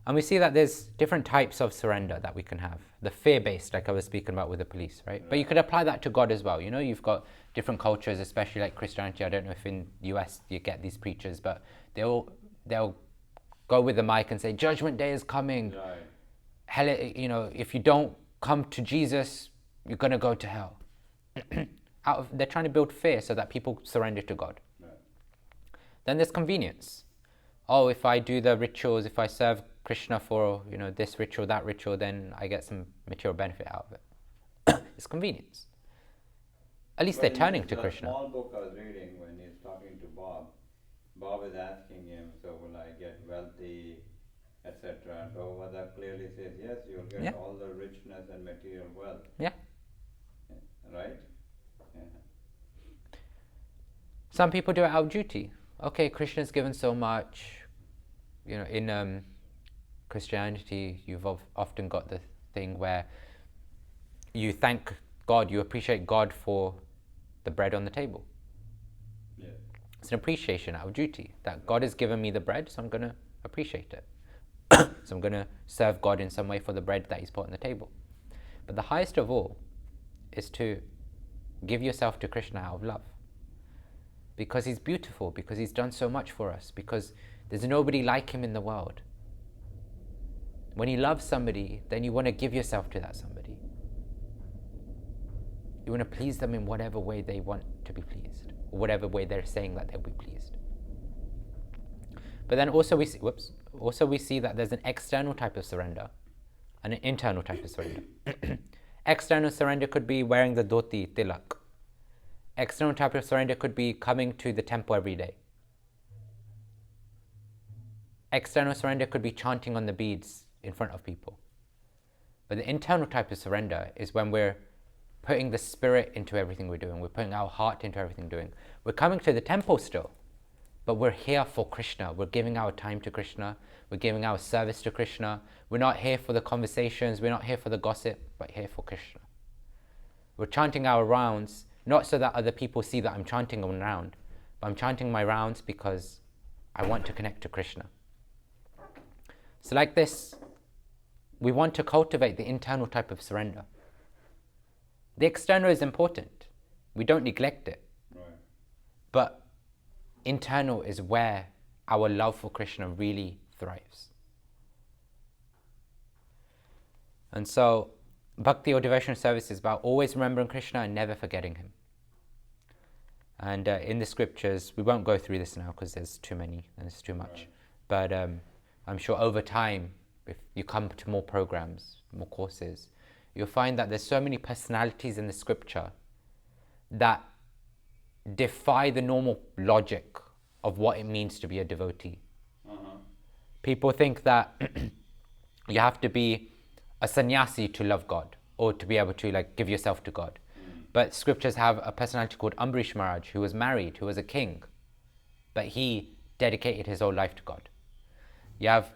And we see that there's different types of surrender that we can have. The fear-based, like I was speaking about with the police, right? But you could apply that to God as well. You know, you've got different cultures, especially like Christianity. I don't know if in US you get these preachers, but they'll go with the mic and say, Judgment Day is coming. Right. Hell, you know, if you don't come to Jesus, you're going to go to hell. They're trying to build fear so that people surrender to God. Right. Then there's convenience. Oh, if I do the rituals, if I serve Krishna for, you know, this ritual, that ritual, then I get some material benefit out of it. It's convenience. At least But they're in turning this, to the Krishna. small book I was reading when he's talking to Bob, Bob is asking him, so will I get wealthy, etc. And Prabhupada clearly says, yes, you'll get Yeah. all the richness and material wealth. Yeah. Right? Yeah. Some people do it out of duty. Okay, Krishna's given so much. You know, in Christianity, you've often got the thing where you thank God, you appreciate God for the bread on the table. Yeah. It's an appreciation out of duty that God has given me the bread, so I'm going to appreciate it. So I'm going to serve God in some way for the bread that He's put on the table. But the highest of all is to give yourself to Krishna out of love. Because He's beautiful, because He's done so much for us, because there's nobody like Him in the world. When you love somebody, then you want to give yourself to that somebody. You want to please them in whatever way they want to be pleased, or whatever way they're saying that they'll be pleased. But then also we see that there's an external type of surrender and an internal type of surrender. External surrender could be wearing the dhoti, tilak. External type of surrender could be coming to the temple every day. external surrender could be chanting on the beads in front of people. But the internal type of surrender is when we're putting the spirit into everything we're doing. We're putting our heart into everything we're doing. We're coming to the temple still, but we're here for Krishna. We're giving our time to Krishna. We're giving our service to Krishna. We're not here for the conversations. We're not here for the gossip, but here for Krishna. We're chanting our rounds, not so that other people see that I'm chanting a round, but I'm chanting my rounds because I want to connect to Krishna. So like this, we want to cultivate the internal type of surrender. The external is important. We don't neglect it. Right. But internal is where our love for Krishna really thrives. And so, bhakti or devotional service is about always remembering Krishna and never forgetting him. And in the scriptures, we won't go through this now because there's too many and it's too much. Right. But I'm sure over time, if you come to more programs, more courses, you'll find that there's so many personalities in the scripture that defy the normal logic of what it means to be a devotee. Uh-huh. People think that you have to be a sannyasi to love God or to be able to like give yourself to God. But scriptures have a personality called Ambarish Maharaj, who was married, who was a king, but he dedicated his whole life to God. You have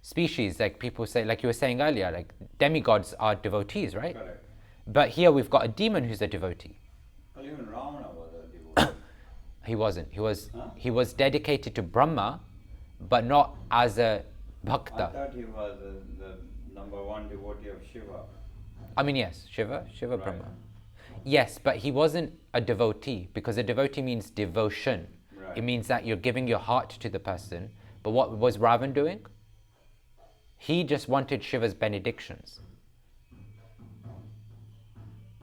species, like people say, like you were saying earlier, like demigods are devotees, right? Correct. But here we've got a demon who's a devotee. Well, even Ravana was a devotee. He wasn't. Huh? He was dedicated to Brahma, but not as a I bhakta. thought he was the number one devotee of Shiva. I mean, yes, Shiva Right. Brahma. Yes, but he wasn't a devotee, because a devotee means devotion. Right. It means that you're giving your heart to the person. But what was Ravan doing? He just wanted Shiva's benedictions.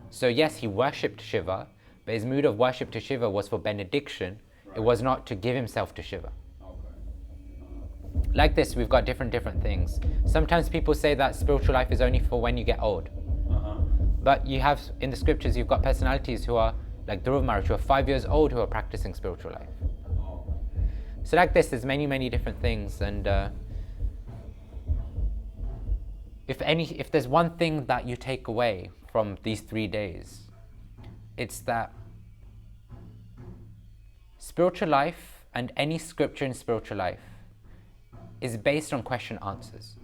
So yes, he worshipped Shiva, but his mood of worship to Shiva was for benediction. Right. It was not to give himself to Shiva. Okay. Like this, we've got different things. Sometimes people say that spiritual life is only for when you get old. Uh-huh. But you have, in the scriptures, you've got personalities who are, like Dhruv Maharaj, who are 5 years old, who are practicing spiritual life. Oh. So like this, there's many different things. And if there's one thing that you take away from these 3 days, it's that spiritual life and any scripture in spiritual life is based on question answers.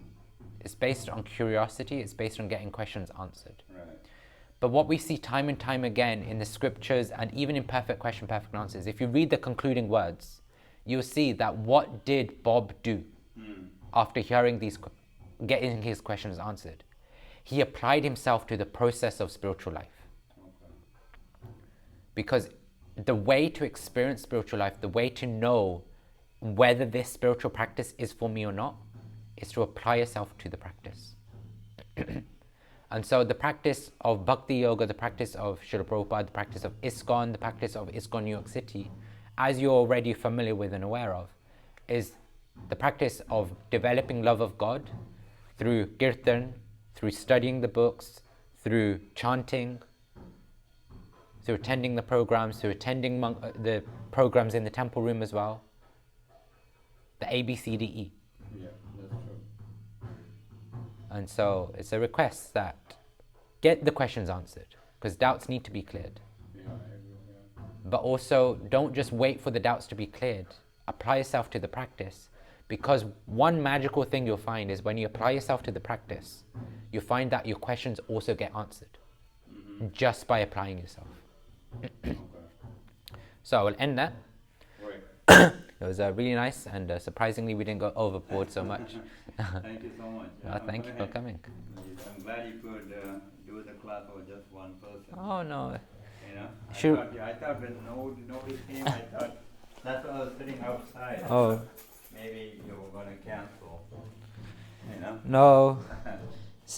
It's based on curiosity. It's based on getting questions answered. Right. But what we see time and time again in the scriptures and even in perfect question, perfect answers, if you read the concluding words, you'll see that what did Bob do after hearing getting his questions answered? He applied himself to the process of spiritual life. Okay. Because the way to experience spiritual life, the way to know whether this spiritual practice is for me or not, is to apply yourself to the practice. And so the practice of Bhakti Yoga, the practice of Srila Prabhupada, the practice of ISKCON, the practice of ISKCON New York City, as you're already familiar with and aware of, is the practice of developing love of God through kirtan, through studying the books, through chanting, through attending the programs, through attending the programs in the temple room as well. The ABCDE. Yeah, that's true. And so it's a request that get the questions answered, because doubts need to be cleared. Yeah, I agree. Yeah. But also don't just wait for the doubts to be cleared. Apply yourself to the practice, because one magical thing you'll find is when you apply yourself to the practice, you find that your questions also get answered just by applying yourself. Okay. So I will end there. Right. It was really nice, and surprisingly we didn't go overboard so much. Thank you so much. Thank you for coming. I'm glad you could do the class for just one person. Oh no. You know, Shoot. I thought when nobody came, I thought that's why I was sitting outside. Oh Maybe you were gonna cancel. You know. no.